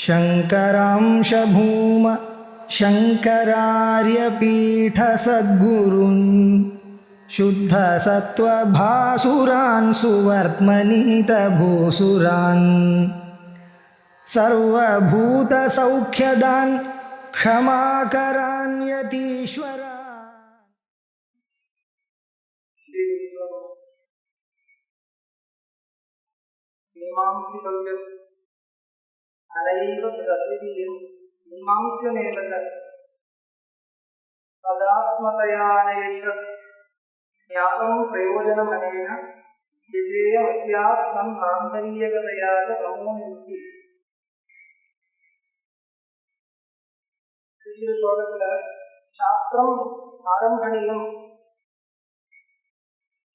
शङ्करांश भूम शङ्करार्यपीठसद्गुरून् शुद्धसत्त्वभासुरान् सुवर्त्मनीतभूसुरान् सर्वभूतसौख्यदान् क्षमाकरान् यतीश्वरान्। अनैव प्रकृतिं मीमांस्यमेव तदात्मतयानैव ज्ञातं प्रयोजनमनेन विधेयमस्यात्मं आन्तर्यकतया च तमोनिवृत्ति। श्लोकத்தில் சாஸ்திரம் ஆரம்பணியம்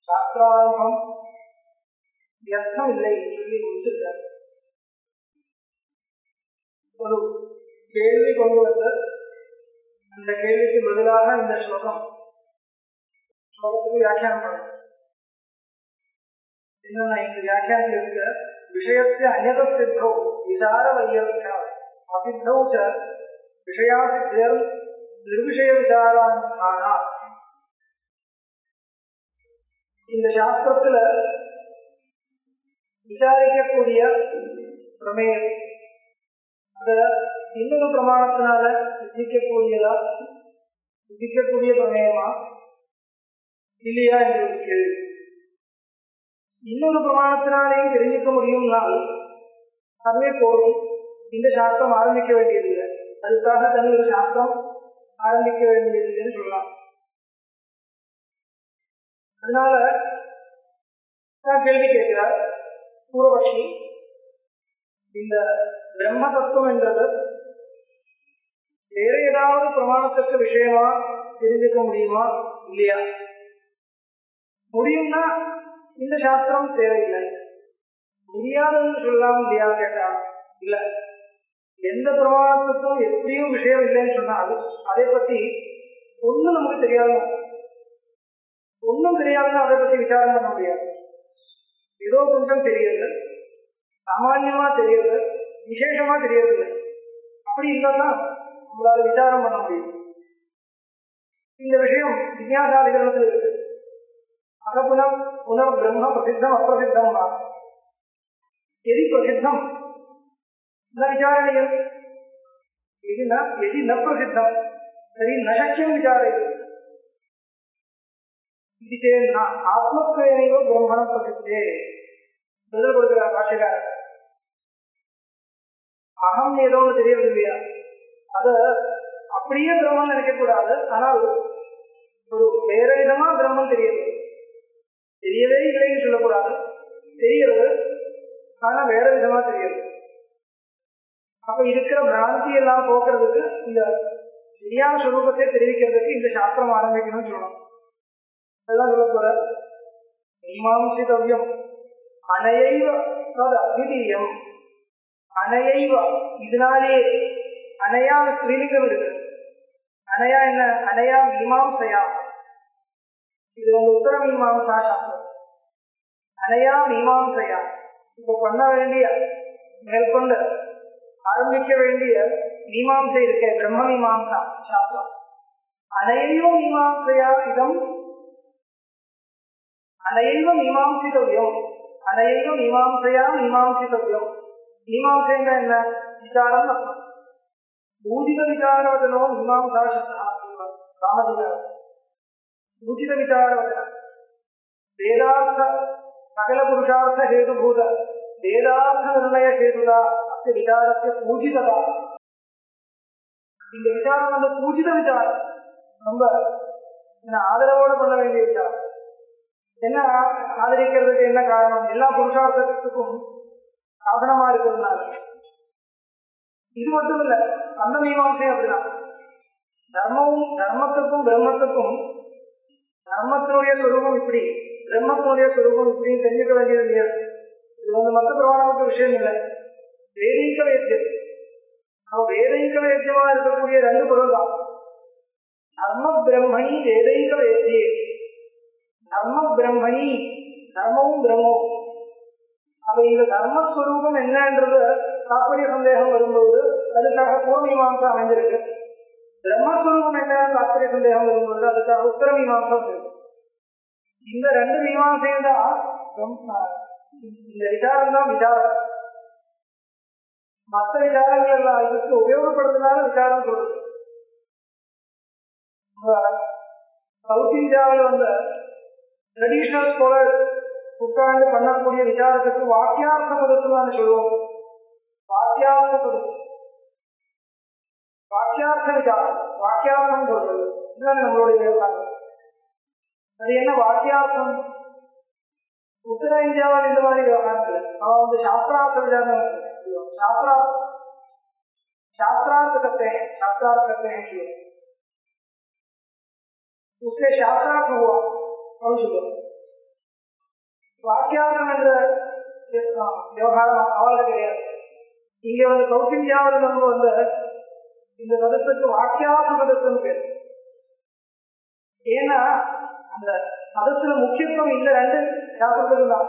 சாஸ்திராரம்பம் வியர்த்தம் இல்லை சொல்லி முடிச்சிருக்கார். ஒரு கேள்வி கொண்டு வந்து அந்த கேள்விக்கு பதிலாக இந்த ஸ்லோகத்துக்கு வியாக்கியானம் பண்ணணும். என்னன்னா இந்த வியாக்கியானம் இருக்க விஷயத்தை அந்நத சித்தோ விசார வையர்த்தா அசித்தோ ச விஷயாசித்தர் நிர்விஷய விசாரானுஷ்டானா. இந்த சாஸ்திரத்துல விசாரிக்கக்கூடிய பிரமேயம் அத இன்னொரு பிரமாணத்தினால விதிக்கக்கூடிய பிரமேயமா இல்லையா என்று ஒரு கேள்வி. இன்னொரு பிரமாணத்தினாலேயும் தெரிஞ்சுக்க முடியும்னால் அதுவே போதும், இந்த சாஸ்திரம் ஆரம்பிக்க வேண்டியதில்லை, அதுக்காக தனி ஒரு சாஸ்திரம் ஆரம்பிக்க வேண்டியதில்லைன்னு சொல்லலாம். அதனால நான் கேள்வி கேட்கிறார் பூர்வபக்ஷி, இந்த பிரம்ம தத்துவம் என்றது வேற ஏதாவது பிரமாணத்துக்கு விஷயமா தெரிஞ்சுக்க முடியுமா இல்லையா? முடியும்னா இந்த சாஸ்திரம் தேவையில்லை, முடியாதுன்னு சொல்லலாம் இல்லையா கேட்டா இல்ல. எந்த பிரமாணத்துக்கும் எப்படியும் விஷயம் இல்லைன்னு சொன்னால் அதை பத்தி ஒன்னும் நமக்கு தெரியாதுன்னா அதை பத்தி விசாரம் பண்ண முடியாது. ஏதோ கொஞ்சம் தெரியல, சாமான்யமா தெரியல, விசேஷமா தெரியறதில்லை, அப்படி இருந்தால்தான் நம்மளால விசாரம் பண்ண முடியும். இந்த விஷயம் விஞ்ஞாசாதிகரணத்தில் இருக்கு. புனர் பிரம்ம பிரசித்தம் அப்பிரசித்தம் எதி பிரசித்தம் ந விசாரணியம் எதி ந பிரசித்தம் சரி நசக்கியம் விசாரயம் இது சேன்னா ஆத்மத்வேனைவ பிரம்மணம் பிரசித்தே. பதில் கொடுக்கிறார் பாஷகாரர். அகம் ஏதோ ஒன்று தெரியறது இல்லையா, அத அப்படியே பிரம்மன் நினைக்க கூடாது. ஆனால் ஒரு வேற விதமா பிரம்மன் தெரியவே இல்லைன்னு சொல்லக்கூடாது, தெரியறது ஆனா வேற விதமா தெரியுது. அப்ப இருக்கிற பிராந்தி எல்லாம் போக்குறதுக்கு இந்த சரியான சுரூபத்தை தெரிவிக்கிறதுக்கு இந்த சாஸ்திரம் ஆரம்பிக்கணும்னு சொல்லணும். அதுதான் சொல்ல போற மீமாம்சிதவ்யம் அனையைவ தது அத்விதீயம். அனையைவ இதனாலேயே, அனையா ஸ்ரீலிங்கம் இருக்கு. அனையா என்ன? அனையா மீமாம்சையா, இது உத்தர மீமாம்சா சாஸ்திரம். அனையா மீமாம்சையா இப்போ பண்ண வேண்டிய மேற்கொண்டு ஆரம்பிக்க வேண்டிய மீமாம்சை இருக்க பிரம்ம மீமாம்சா சாஸ்திரம். அனையோ மீமாம்சையா இதம் அனையோ மீமாம்சிதவ்யம். அனையோ மீமாம்சையா மீமாம்சிதவ்யம். மீமாம்சைன்னா என்ன? விசாரம். ஊதித விசாரவதனோ மீமாம்சா ராமதிகாரம். ஊதித விசாரவதனம் வேதார்த்த சகல புருஷார்த்த ஹேதுபூத வேதார்த்த நிர்ணய ஹேதுதா அத்த விசாரத்தை பூஜிததா. இந்த விசாரம் வந்து பூஜித விசாரம், ரொம்ப ஆதரவோடு பண்ண வேண்டிய விசாரம். என்ன ஆதரிக்கிறதுக்கு என்ன காரணம்? எல்லா புருஷார்த்தத்துக்கும் சாதனமா இருக்கிறதுனால. இது மட்டும் இல்ல, அந்த மீமாம்சையும் அப்படிதான். தர்மத்துக்கும் பிரம்மத்துக்கும் தர்மத்தினுடைய சொரூபம் இப்படி, பிரம்மத்தினுடைய சொரூபம் இப்படின்னு தெரிஞ்சுக்க வேண்டியது இல்லையா? இது வந்து மற்ற பிரமாணத்துக்கு விஷயம் இல்லை, வேதீக வேத்தியம். வேதீக வேத்தியமா இருக்கக்கூடிய ரெண்டு பொருள் தான். தர்ம பிரம்மணி வேதீக வேத்தியே. தர்ம பிரம்மணி, தர்மமும் பிரம்மம். அப்ப இந்த தர்மஸ்வரூபம் என்னன்றது தாற்பரிய சந்தேகம் வரும்போது அதுக்காக பூர்வமீமாம்சா அமைஞ்சிருக்கு. பிரம்மஸ்வரூபம் என்ன தாத்பரிய சந்தேகம் வரும்போது அதுக்காக உத்தர மீமாம்சா இருக்கு. இந்த ரெண்டு மீமாசையும் தான் இந்த விசாரம் தான் விசாரம். மற்ற விசாரங்கள் எல்லாம் இதுக்கு உபயோகப்படுறதுனால விசாரம் சொல்றது. சவுத் இந்தியாவில் வந்த ட்ரெடிஷனல் ஸ்காலர் உட்கார்ந்து பண்ணக்கூடிய விசாரத்துக்கு வாக்கியார்த்த பதத்துன்னு சொல்லுவோம். வாக்கியார்த்த பதத்து, வாக்கியார்த்த விசாரம், வாக்கியார்த்தம் சொல்றது இதுதான் நம்மளுடைய விவகாரம். அது என்ன வாக்கியார்த்தம்? உத்தர இந்தியாவில் இந்த மாதிரி விவகாரம் இல்லை. அவன் வந்து சாஸ்திரார்த்த விசாரம், शास्त्रार्थ करते हैं उससे शास्त्रार्थ हुआ और शुरू वाक्यार्थम என்ற விவகாரம் அவளுக்கு கிடையாது. இங்க வந்து சவுத் இந்தியாவில் நம்ம வந்து இந்த மதத்துக்கு வாக்கியார்த்த மதத்துன்னு பேர். ஏன்னா அந்த மதத்துல முக்கியத்துவம் இந்த ரெண்டு சாஸ்திரத்துக்கு தான்.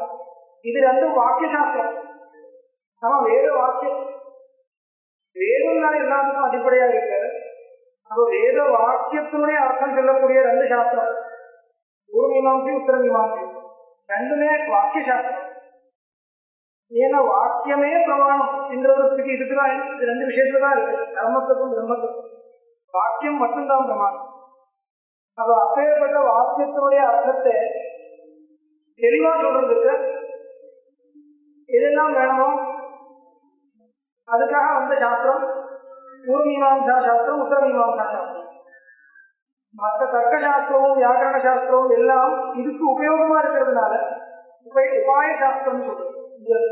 இது ரெண்டும் வாக்கிய சாஸ்திரம். நம்ம வேத வாக்கியம், வேதம் தான் எல்லாத்துக்கும் அடிப்படையா இருக்கு. அப்போ வேத வாக்கியத்தினுடைய அர்த்தம் சொல்லக்கூடிய ரெண்டு சாஸ்திரம், பூர்வமீமாம்சை உத்தர மீமாம்சை, ரெண்டுமே வாக்கிய சாஸ்திரம். ஏன்னா வாக்கியமே பிரமாணம் என்றதுக்கு இதுக்குதான் ரெண்டு விஷயத்துல தான் இருக்கு, கர்மத்துக்கும் பிரம்மத்துக்கும். வாக்கியம் மட்டும்தான் பிரமாணம். அப்ப அப்பேற்பட்ட வாக்கியத்தினுடைய அர்த்தத்தை தெளிவா சொல்றதுக்கு எதெல்லாம் வேணுமோ அதுக்காக வந்த சாஸ்திரம் பூர்வமீமாம்சா சாஸ்திரம், உத்தர மீமாம்சா சாஸ்திரம். மற்ற தர்க்க சாஸ்திரமும் வியாக்கரண சாஸ்திரமும் எல்லாம் இதுக்கு உபயோகமா இருக்கிறதுனால உபாய சாஸ்திரம் சொல்றது.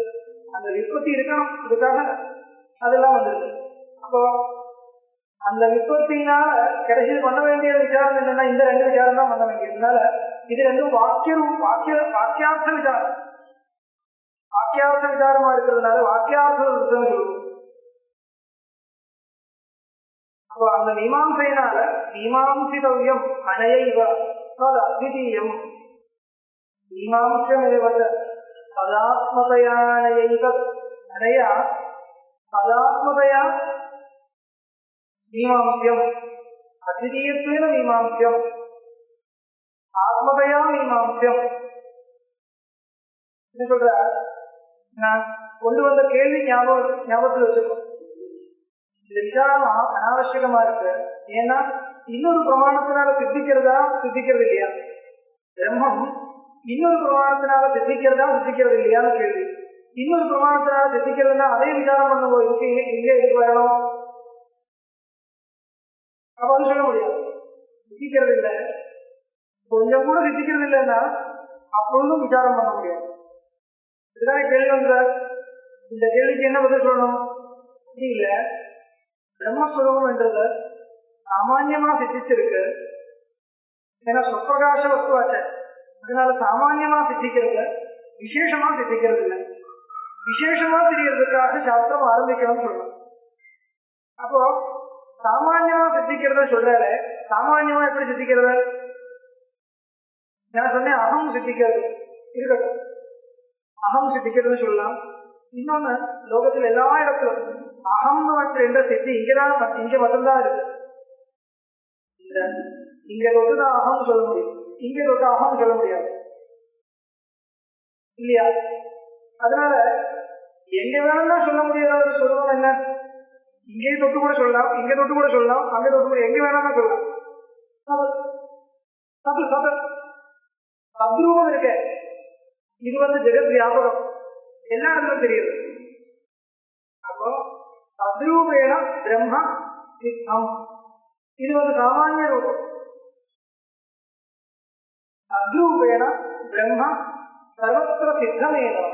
அந்த விற்பத்தி இருக்கணும், அதுக்காக அதெல்லாம் வந்துருக்கு. அப்போ அந்த விற்பத்தினால கடைசியில் பண்ண வேண்டிய விசாரம் என்னன்னா இந்த ரெண்டு விசாரம் தான் பண்ண வேண்டியதுனால இது ரெண்டும் வாக்கியார்த்த விசாரம், வாக்கியார்த்த விசாரமா இருக்கிறதுனால வாக்கியார்த்தம் சொல்லுவோம். அப்போ அந்த மீமாம்சையினால மீமாம்சிதவ்யம் அனையைவ அத்விதீயம் மீமாம்சமேவ பதாத்மதயானயைவ அனையா பதாத்மதயா மீமாம்சியம் அத்விதீயத்வேன மீமாம்சியம் ஆத்மதயா மீமாம்சியம். என்ன சொல்ற, நான் கொண்டு வந்த கேள்வி ஞாபகத்தில் வச்சுக்கணும். இந்த விசாரம் அனாவசியமா இருக்கு. ஏன்னா இன்னொரு பிரமாணத்தினால சித்திக்கிறது இல்லையா? பிரம்மம் இன்னொரு பிரமாணத்தினால சித்திக்கிறது இல்லையான்னு கேள்வி. இன்னொரு பிரமாணத்தினால சித்திக்கிறதுனா அதே விசாரம் பண்ணுவோம். இங்கே இதுக்கு வரணும் அப்ப அது சொல்ல முடியாது. சித்திக்கிறது இல்லை, கொஞ்சம் கூட சித்திக்கிறது இல்லைன்னா அப்பொழுதும் விசாரம் பண்ண முடியாது. இதுதான் கேள்வி வந்த இந்த கேள்விக்கு என்ன பதில் சொல்லணும்? இல்ல, பிரம்மஸ்வரூபம் என்றது சாமான்யமா சித்திச்சிருக்கு. ஏன்னா சொப்பிரகாச வஸ்துவாச்ச, அதனால சாமான்யமா சித்திக்கிறது, விசேஷமா சித்திக்கிறது இல்லை. விசேஷமா தெரியறதுக்காக சாஸ்திரம் ஆரம்பிக்கணும்னு சொல்லணும். அப்போ சாமான்யமா சித்திக்கிறத சொல்றாரு. சாமான்யமா எப்படி சித்திக்கிறது? நான் சொன்னேன் அகம் சித்திக்கிறது இருக்கட்டும், அகம் சித்திக்கிறது சொல்லலாம். இன்னொன்னு, லோகத்தில் எல்லா இடத்திலும் அகம் என்ற சித்தி இங்க மட்டும்தான் இருக்கு. இங்க தொட்டுதான் அகம் சொல்ல முடியும், இங்க தொட்டு அகம் சொல்ல முடியாது இல்லையா? அதனால எங்க வேணும்னா சொல்ல முடியாத ஒரு சொல்லுவோம் என்ன, இங்கே தொட்டு கூட சொல்லலாம், இங்க தொட்டு கூட சொல்லலாம், அங்க தொட்டு கூட, எங்க வேணாம்னா சொல்லலாம். அத்ரூபம் இருக்க, இது வந்து ஜெகத் வியாபகம், எல்லா இடத்துலும் தெரியுது. அப்போ அத்ரூபேண பிரம்ம சித்தம், இது வந்து சாமானிய ரூபம். அத்ரூபேண பிரம்ம சர்வத்திர சித்தமேனம்,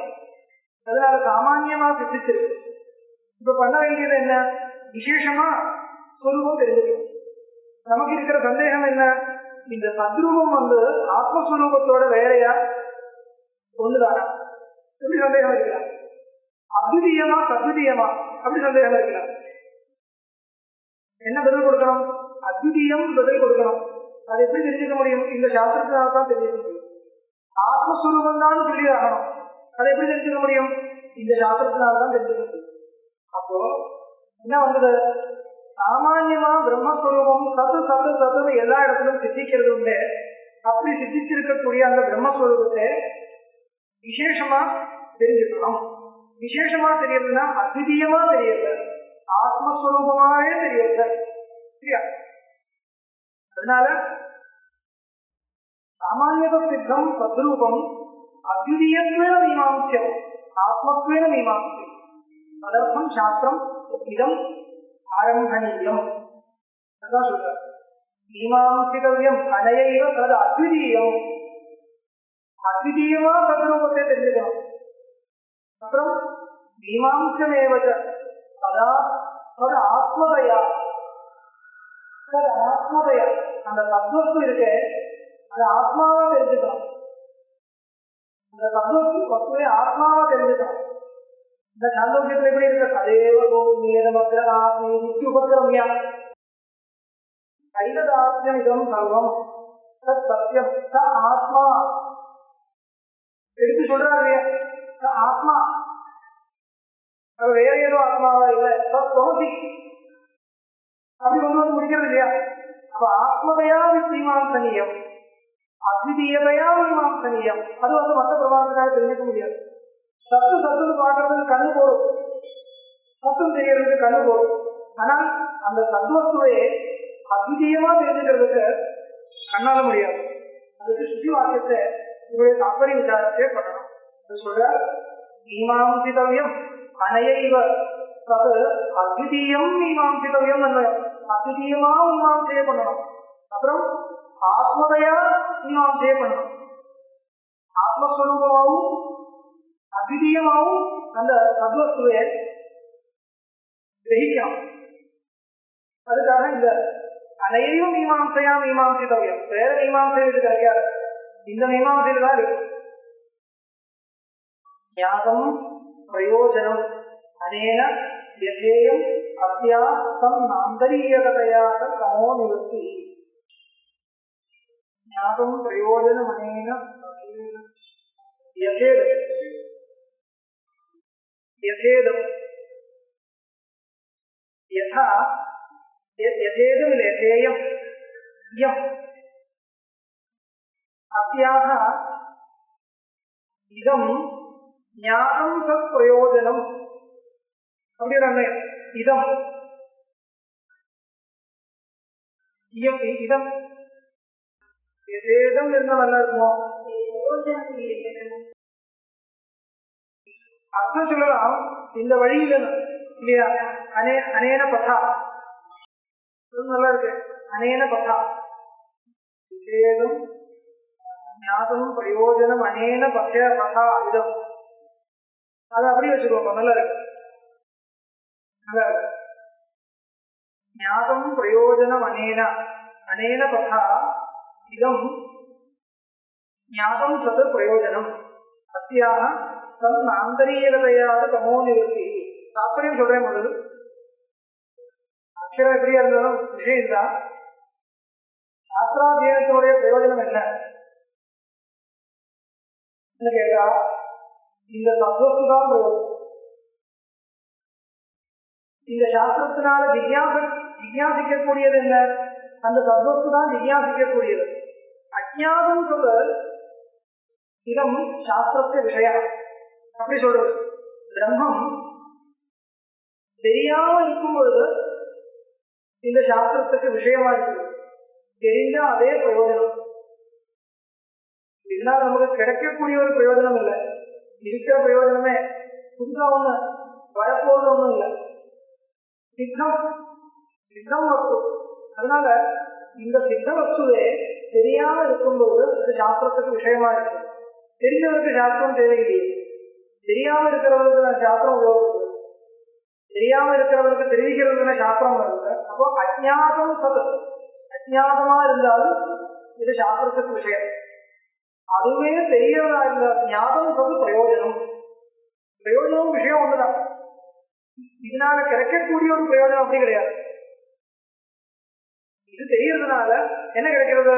அதனால சாமான்யமா சித்திச்சிருக்கு. இப்ப பண்ண வேண்டியது என்ன? விசேஷமா ஸ்வரூபம் தெரிஞ்சுக்கணும். நமக்கு இருக்கிற சந்தேகம் என்ன, இந்த சத்ரூபம் வந்து ஆத்மஸ்வரூபத்தோட வேறையா ஒண்ணுதானா எப்படி சந்தேகம் இருக்கலாம்? அத்விதீயமா சத்விதீயமா அப்படி சந்தேகம் இருக்கலாம். என்ன பதில் கொடுக்கணும்? அத்விதீயம் பதில் கொடுக்கணும். அது எப்படி தெரிஞ்சுக்க முடியும்? இந்த சாஸ்திரத்தினால தான் தெரிஞ்சுக்க முடியும். ஆத்மஸ்வரூபம் தான் சொல்லி ஆகணும். அதை எப்படி தெரிஞ்சுக்க முடியும்? இந்த சாஸ்திரத்தினால தான் தெரிஞ்சுக்க முடியும். அப்போ என்ன வந்தது? சாமான்யமா பிரம்மஸ்வரூபம் சத்து சத்து சத்துன்னு எல்லா இடத்துலும் சித்திக்கிறது உண்டு. அப்படி சித்திச்சிருக்கக்கூடிய அந்த பிரம்மஸ்வரூபத்தை விசேஷமா தெரிஞ்சுக்கணும். விசேஷமா தெரியறதுன்னா அத்விதீயமா தெரியறது, ஆத்மஸ்வரூபமாவே தெரியறது. சரியா? அதனால சாமானியத சித்தம் தத்ரூபம் அத்விதீயத்வேன மீமாம்சியம் ஆத்மத்வேன மீமாம்சியம் ததர்த்தம் சாஸ்திரம் இதம் ஆரம்பணீயம். அதான் சொல்றார். மீமாம்சிதவ்யம் அனையைவ தது அத்விதீயம். அத்விதீயமா தத்ரூபத்தை தெரிஞ்சுக்கணும். அப்புறம் மீமாம்சமேவச்ச ததா தது ஆத்மதயா. தது ஆத்மதயா அந்த தத்துவத்து இருக்கு, அது ஆத்மாவா தெரிஞ்சுக்கணும். அந்த தத்துவத்து வஸ்துவை ஆத்மாவா தெரிஞ்சுக்கணும். இந்த சாந்தோக்கியத்துல எப்படி இருக்கு? அதேவ உபக்கிரமியா ஐததாத்மியம் இதம் சர்வம் தத் சத்தியம் ச ஆத்மா. எடுத்து சொல்றாரு ஆத்மா, அது வேற ஏதோ ஆத்மாவா இல்லை, தோசி அப்படி வந்து முடிக்கிறது இல்லையா? அப்ப ஆத்மதையா மீமாம்சனீயம், அத்விதீயதையா மீமாம்சனீயம். அது வந்து மற்ற பிரமாணத்துக்காக தெரிஞ்சுக்க முடியாது. சத்து சத்துன்னு பார்க்கறதுக்கு கண்ணு போடும், சத்தும் தெரியறதுக்கு கண்ணு போடும். ஆனால் அந்த தத்துவத்துவே அத்விதீயமா தெரிஞ்சுக்கிறதுக்கு கண்ணால முடியாது. அதுக்கு சுத்தி வாக்கியத்தை உங்களுடைய தாற்பரிய விசாரத்தை பண்ணணும். சொல்ற மீமாம்சிதவ்யம் அனையைவ தது அத்விதீயம் மீமாம்சிதவ்யம் அன்வயம். அத்விதீயமா மீமாம்சையை பண்ணணும். அப்புறம் ஆத்மதையா மீமாம்சையை பண்ணணும். ஆத்மஸ்வரூபமாகவும் அத்விதீயமாகவும் அந்த தத்துவத்துவே கிரகிக்கணும். அதுக்காக இந்த அனைவரும் மீமாம்சையா மீமாம்சிதவ்யம், வேற மீமாம்சை இது கிடைக்காது. இந்த மீமாம்சையில தான் இருக்கு. ஞானம் பிரயோஜனம் அனேன யதேயம் அத்தியாசம் ஆந்தரீயகதையாக தமோ நிவர்த்தி. ஞானம் பிரயோஜனம் அனேன யதேதம் யதேதம் யதா யதேதம் யதேயம் யம் அஸ்யாஹ இதம் ஞானம் சத் பிரயோஜனம். அப்படின்னா இதம் இதம் எதேதம் இருந்தா நல்லா இருக்குமோ? அர்த்தம் சொல்லலாம் இந்த வழியில இல்லையா? அனேன பதா நல்லா இருக்கு. அனேன பதா விசேதம் ஞானம் பிரயோஜனம் அனேன பதா இதம். அது அப்படி வச்சுக்கோங்க, நல்லா இருக்கு. நல்லா இருக்கு. ஞானம் பிரயோஜனம் அனேன அனேன பதா இதம் ஞானம் சது பிரயோஜனம் அத்தியாக தன் ஆந்தரீயகதையாக தமோ நிவர்த்தி. தாற்பயம் சொல்றேன். முதல் அக்ஷரம் எப்படியா இருந்தாலும் விஷயம் தான். சாஸ்திராத்தியனத்தினுடைய பிரயோஜனம் என்ன கேட்டா, இந்த தத்துவத்துக்கு தான் பிரயோஜனம். இந்த சாஸ்திரத்தினால ஜிக்ஞாசிக்கக்கூடியது என்ன? அந்த தத்துவத்து தான் ஜிக்ஞாசிக்கக்கூடியது. அஜ்ஞாதம் சொல்ல இதம் சாஸ்திரத்தை விஷயம் அப்படி சொல்றது. பிரம்மம் தெரியாம இருக்கும் பொழுது இந்த சாஸ்திரத்துக்கு விஷயமா இருக்கு. தெரிஞ்சா அதே பிரயோஜனம். இதனால நமக்கு கிடைக்கக்கூடிய ஒரு பிரயோஜனம் இல்லை. இருக்கிற பிரயோஜனமே புதுசா ஒண்ணு வரப்போறது ஒண்ணும் இல்லை. சித்தம் சித்தம் வஸ்து. அதனால இந்த சித்த வஸ்துவே தெரியாம இருக்கும்போது அது சாஸ்திரத்துக்கு விஷயமா இருக்கு. தெரிஞ்சவருக்கு சாஸ்திரம் தேவையில்லையே. தெரியாம இருக்கிறவருக்கு சாஸ்திரம் உபயோகப்படுது. தெரியாம இருக்கிறவருக்கு தெரிவிக்கிறதுல சாஸ்திரம் வருது. அப்போ அஜ்ஞாதம் சது, அஜ்ஞாதமா இருந்தாலும் இது சாஸ்திரத்துக்கு விஷயம். அதுவே தெரியறதா இருந்தால் ஞாபகம் சது பிரயோஜனம். பிரயோஜனம் விஷயம் ஒண்ணுதான். இதனால கிடைக்கக்கூடிய ஒரு பிரயோஜனம் அப்படி கிடையாது. இது தெரியறதுனால என்ன கிடைக்கிறது?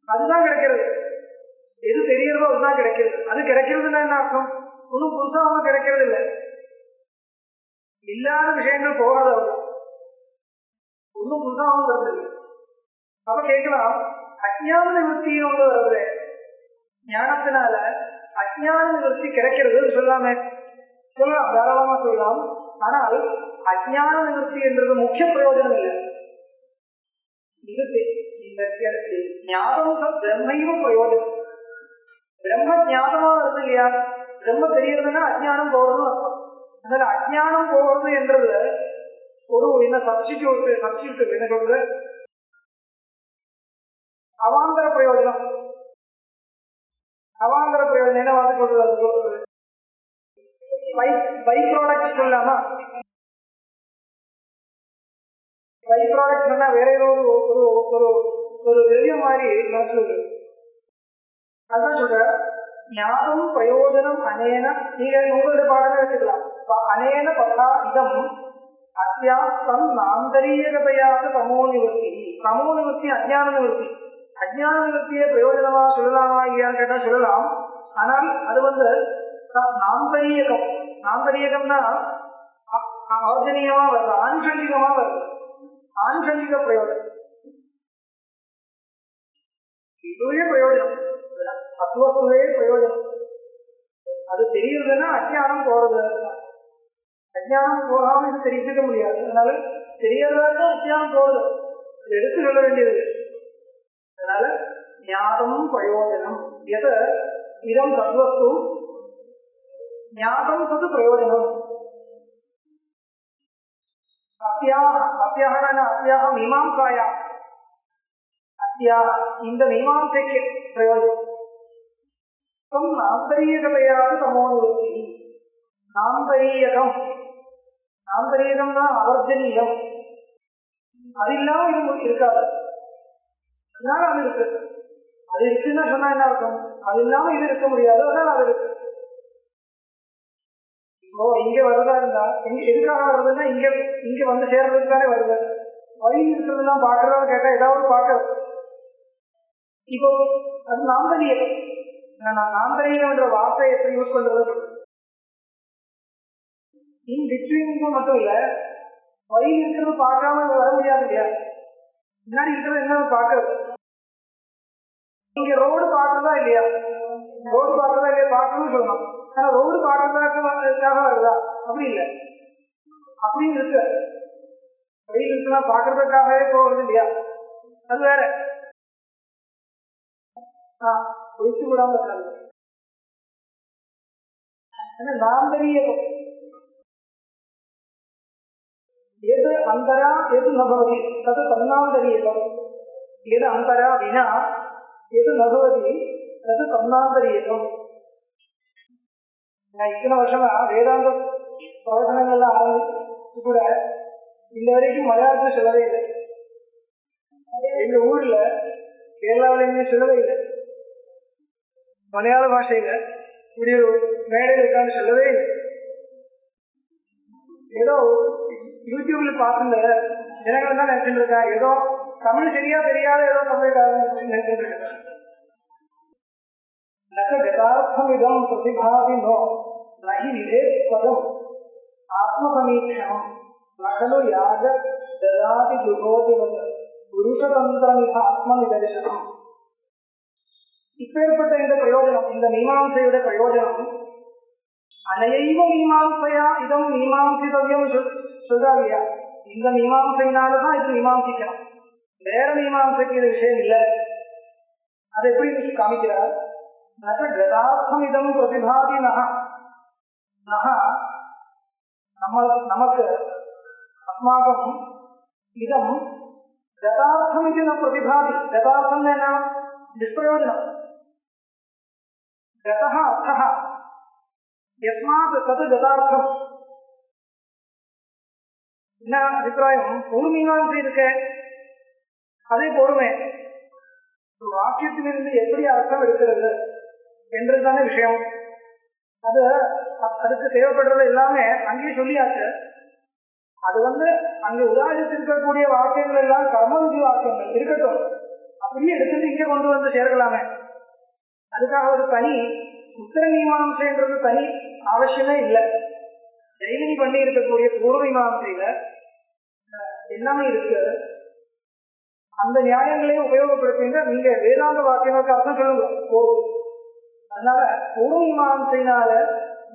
அதுதான் கிடைக்கிறது. எது தெரியறதோ அதுதான் கிடைக்கிறது. அது கிடைக்கிறதுன்னா என்ன அர்த்தம்? ஒன்னும் புதுசா ஒன்றும் கிடைக்கிறது இல்லை. இல்லாத விஷயங்கள் போகிறது ஒன்றும் புதுசாகவும் வருது இல்லை. அப்ப கேட்கலாம், அஜ்ஞான நிவர்த்தின்னு ஒன்று வருது, ஞானத்தினால அஜ்ஞான நிவர்த்தி கிடைக்கிறது சொல்லாமே. சொல்லலாம், தாராளமா சொல்லலாம். ஆனால் அஜ்ஞான நிவர்த்தி என்றது முக்கிய பிரயோஜனம் இல்லை. இது ஞாபகம் பிரம்மையும் பிரயோஜனம். பிரம்ம ஞாபகமா வருது இல்லையா, பிரம்ம தெரியறதுன்னா அஜ்ஞானம் போறது அர்த்தம். அதனால அஜ்ஞானம் போறது என்றது ஒரு என்ன சப்ஸ்டிடியூட் என்ன சொல்றது, அவாந்தர பிரயோஜனம். அவாந்தர பிரயோஜனம் என்ன வார்த்தை சொல்றது, பை ப்ராடக்ட் சொல்லாமா? பை ப்ராடக்ட் சொன்னா வேற ஏதோ ஒரு ஒரு ஒரு வெளிய மாதிரி சொல்றது. அதுதான் சொல்ற, ஞாபகம் பிரயோஜனம் அனேன, நீங்க உங்களுடைய பாடமே வச்சுக்கலாம். அனேன பதா இதம் அத்தியாசம் ஆந்தரீகதையாக சமோ நிவர்த்தி. சமோ நிவர்த்தி அஜ்ஞான நிவர்த்தி. அஜ்ஞான நிவர்த்தியை பிரயோஜனமா சொல்லலாமா இல்லையான்னு கேட்டா சொல்லலாம். ஆனால் அது நாந்தரீகம். நாந்தரீகம்னா ஆர்ஜனியமா வருது, ஆனுஷங்கிகமா வருது, ஆனுஷங்கிக பிரயோஜனம். இதுவே பிரயோஜனம், தத்துவத்துவே பிரயோஜனம். அது தெரியுதுன்னா அஜ்ஞானம் போறது. அஜ்ஞானம் போகாம இது தெரிஞ்சுக்க முடியாது. அதனால தெரியறதா அஜ்ஞானம் போகுது, எடுத்து சொல்ல வேண்டியது. அதனால ஞாபகம் பிரயோஜனம் எத இதம் தத்துவத்து ஞாபகம் தது பிரயோஜனம். அத்தியாக மீமாம்சாயா, அத்தியாக இந்த மீமாம்சைக்கு பிரயோஜனம். நாந்தரீகதையாக சமோநிவர்த்தி. நாந்தரீகம்னா அவர்ஜனீயம். அது இல்லாம இது இருக்காது. அதனால அது இருக்கு. அது இருக்குன்னா சொன்னா என்ன அர்த்தம், அது இல்லாம இது இருக்க முடியாது. அதனால அது இருக்கு. இப்போ இங்க வருதா இருந்தா எதுக்காக வருதுன்னா இங்க வந்து சேர்றதுக்கு தானே வருது. வழியில் இருக்கிறதெல்லாம் பாக்குறதான்னு கேட்டா ஏதாவது பாக்குறது. இப்போ அது நாந்தரீகம். நாந்தரீகம் என்ற வார்த்தை எப்படி யூஸ் பண்றது, இன் பிட்வீன் மட்டும் இல்ல, வழியில் இருக்கிறது பார்க்காம வர முடியாது இல்லையா. முன்னாடி இருக்கிறது என்ன பாக்குறது. நீங்க ரோடு பாக்குறதா இல்லையா, ரோடு பாக்குறதா இல்லையா, பார்க்கணும்னு சொல்லணும். ஆனா ரோடு பாக்குறதுக்காக வருதா, அப்படி இல்லை. அப்படின்னு இருக்கு. வழியில் இருக்கலாம் பாக்குறதுக்காகவே போகிறது இல்லையா, அது வேற. ஒழிச்சு விடாம இருக்காது. நாந்தரீகம் எது அந்தரா எது நபவதி தது தன்னாந்தரீகம். எது அந்தரா வினா எது நபவதி தது தன்னாந்தரீகம். நான் இத்தனை வருஷமா வேதாந்த பிரவச்சனங்கள்லாம் ஆரம்பிச்சு கூட இந்த வரைக்கும் மலையாளத்துல சொல்லவே இல்லை. எங்க ஊர்ல கேரளாவில எங்க சொல்லவே இல்லை. மலையாள பாஷையில இப்படி ஒரு மேடையில் இருக்கான்னு சொல்லவே இல்லை. ஏதோ யூடியூப்ல பார்த்துல ஜனங்கள் தான் நினைச்சுட்டு இருக்காங்க, ஏதோ தமிழ் சரியா தெரியாத ஏதோ தமிழ்காரன் நினைச்சுட்டு இருக்காங்க. கதார்த்தமிதம் பிரதிபாதினோ நகி விதேஸ்வதம் ஆத்மசமீட்சணம் நகலு யாக ததாதி துரோதிவது புருஷதந்திரமிக ஆத்மநிதர்சனம். இப்பேற்பட்ட இந்த பிரயோஜனம், இந்த மீமாம்சையுடைய பிரயோஜனம், அனையைவ மீமாம்சையா இதம் மீமாம்சிதவியம் சொல்றா இல்லையா. இந்த மீமாம்சையினாலதான் இது மீமாம்சிக்கணும், வேற மீமாம்சைக்கு இது விஷயம் இல்லை. அது எப்படி காமிக்கிறார், கதார்த்தம் இதம் பிரதிபாதி நமக்கு அஸ்மாகம் இதம் கதார்த்தம் இது பிரதிபாதி. கதார்த்தம் என்ன, நிஷ்பிரயோஜனம். கதः அர்த்தः யஸ்மாத் தது கதார்த்தம். என்ன அபிப்பிராயம், ஒரு மீமாம்சை இருக்க அதே பொறுமை ஒரு வாக்கியத்திலிருந்து எப்படி அர்த்தம் எடுக்கிறது என்றுதானே விஷயம். அதுக்கு தேவைப்படுறது எல்லாமே அங்கே சொல்லியாச்சு. அது அங்க உதாரணத்தில் இருக்கக்கூடிய வாக்கியங்கள் எல்லாம் கர்மவிதி வாக்கியங்கள் இருக்கட்டும், அப்படியே எடுத்துட்டு இங்கே கொண்டு வந்து சேர்க்கலாமே. அதுக்காக ஒரு தனி உத்தர மீமாம்சைன்றது தனி அவசியமே இல்லை. ஜெயினி பண்ணி இருக்கக்கூடிய பூர்வ மீமாம்சையில எல்லாமே இருக்கு. அந்த நியாயங்களையும் உபயோகப்படுத்திங்க நீங்க வேதாந்த வாக்கியங்களுக்கு அர்த்தம் சொல்லுங்க போதும். அதனால பூர்வ மீமாம்சையினால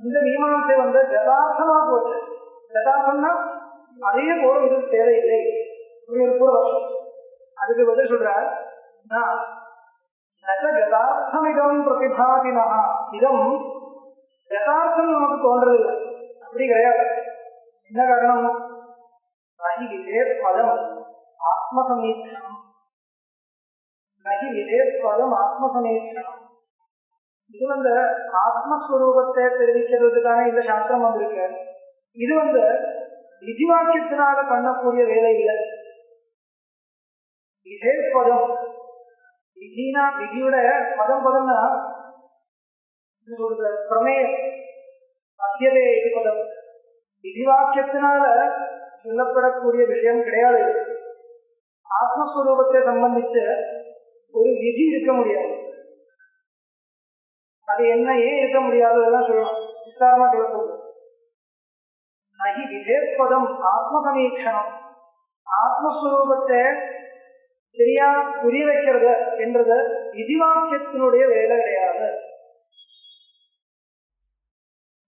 இந்த மீமாம்சை யதார்த்தமா போச்சு. யதார்த்தம்னா அதே போல இது தேவையில்லை ஒரு பூர்வம். அதுக்கு பதில் சொல்றார், யதார்த்தமிதம் பிரதிபாதினா, இதம் யதார்த்தம் நமக்கு தோன்றதில்லை. அப்படி கிடையாது. என்ன காரணம்? நகி விதேத்பதம் ஆத்மசமீட்சணம், நகி விதேத்பதம் ஆத்மசமீட்சணம். இது ஆத்மஸ்வரூபத்தை தெரிவிக்கிறதுக்கான இந்த சாஸ்திரம் வந்திருக்கு. இது விதிவாக்கியத்தினால பண்ணக்கூடிய வேலை இல்லை. விதேத்பதம் விதினா, விதியோட பதம்னா பிரமேயம் அத்தியதே பதம். விதிவாக்கியத்தினால சொல்லப்படக்கூடிய விஷயம் கிடையாது. ஆத்மஸ்வரூபத்தை சம்பந்திச்சு ஒரு விதி இருக்க முடியாது. அது என்ன ஏன் இருக்க முடியாதுதான் சொல்லலாம், விஸ்தாரமா சொல்லக்கூடாது. நகி விதேத்பதம் ஆத்மசமீட்சணம், ஆத்மஸ்வரூபத்தை சரியா புரிய வைக்கிறது என்றது விதிவாக்கியத்தினுடைய வேலை கிடையாது.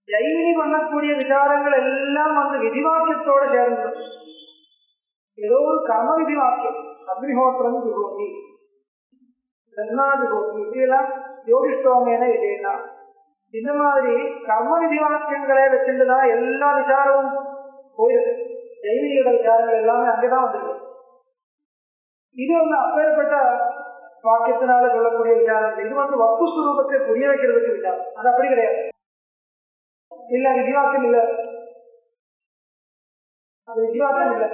ஜெயினி பண்ணக்கூடிய விசாரங்கள் எல்லாம் விதிவாக்கியத்தோட சேர்ந்து ஏதோ ஒரு கர்ம விதிவாக்கியம், அக்னிஹோத்திரம் ஜுகோதி, பிரம்மா ஜுகோதி, இப்படியெல்லாம் யோகிஷ்டோமேன இதேதான். இந்த மாதிரி கர்ம விதிவாக்கியங்களை வச்சுட்டுதான் எல்லா விசாரமும் போயிருக்கு. ஜெயினியோட விசாரங்கள் எல்லாமே அங்கேதான் வந்துருக்கு. இது அப்பேற்பட்ட வாக்கியத்தினால சொல்லக்கூடிய விசாரம். இது வஸ்துஸ்வரூபத்தை புரிய வைக்கிறதுக்கு விசாரம். அது அப்படி கிடையாது. இல்ல விதிவாக்கியம் இல்ல, அது விதிவாக்கியம் இல்ல.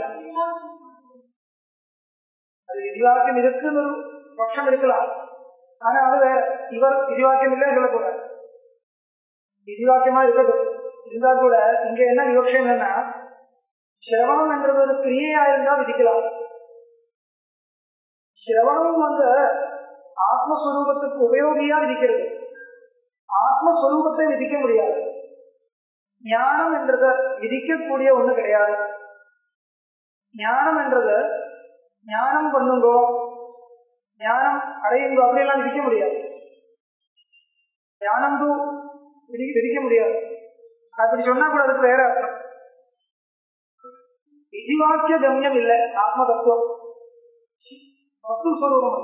அது விதிவாக்கியம் இருக்குன்னு ஒரு பட்சம் இருக்கலாம். ஆனா அது வேற. இவர் விதிவாக்கியம் இல்லைன்னு சொல்லக்கூடாது. விதிவாக்கியமா இருக்கட்டும். இருந்தா கூட இங்க என்ன விவக்ஷம் என்னன்னா, சிரவணம் என்றது ஒரு கிரியையா இருந்தா விதிக்கலாம். சிரவணம் ஆத்மஸ்வரூபத்துக்கு உபயோகியா விதிக்கிறது. ஆத்மஸ்வரூபத்தை விதிக்க முடியாது. ஞானம் என்றத விதிக்கக்கூடிய ஒண்ணு கிடையாது. ஞானம் என்றது ஞானம் பண்ணுங்கோ, ஞானம் அடையுங்கோ அப்படியெல்லாம் விதிக்க முடியாது. ஞானம் விதிக்க முடியாது. அப்படி சொன்னா கூட அதுக்கு வேற அர்த்தம். விதிவாக்கிய கம்யம் இல்லை ஆத்ம தத்துவம், வஸ்துஸ்வரூபம்.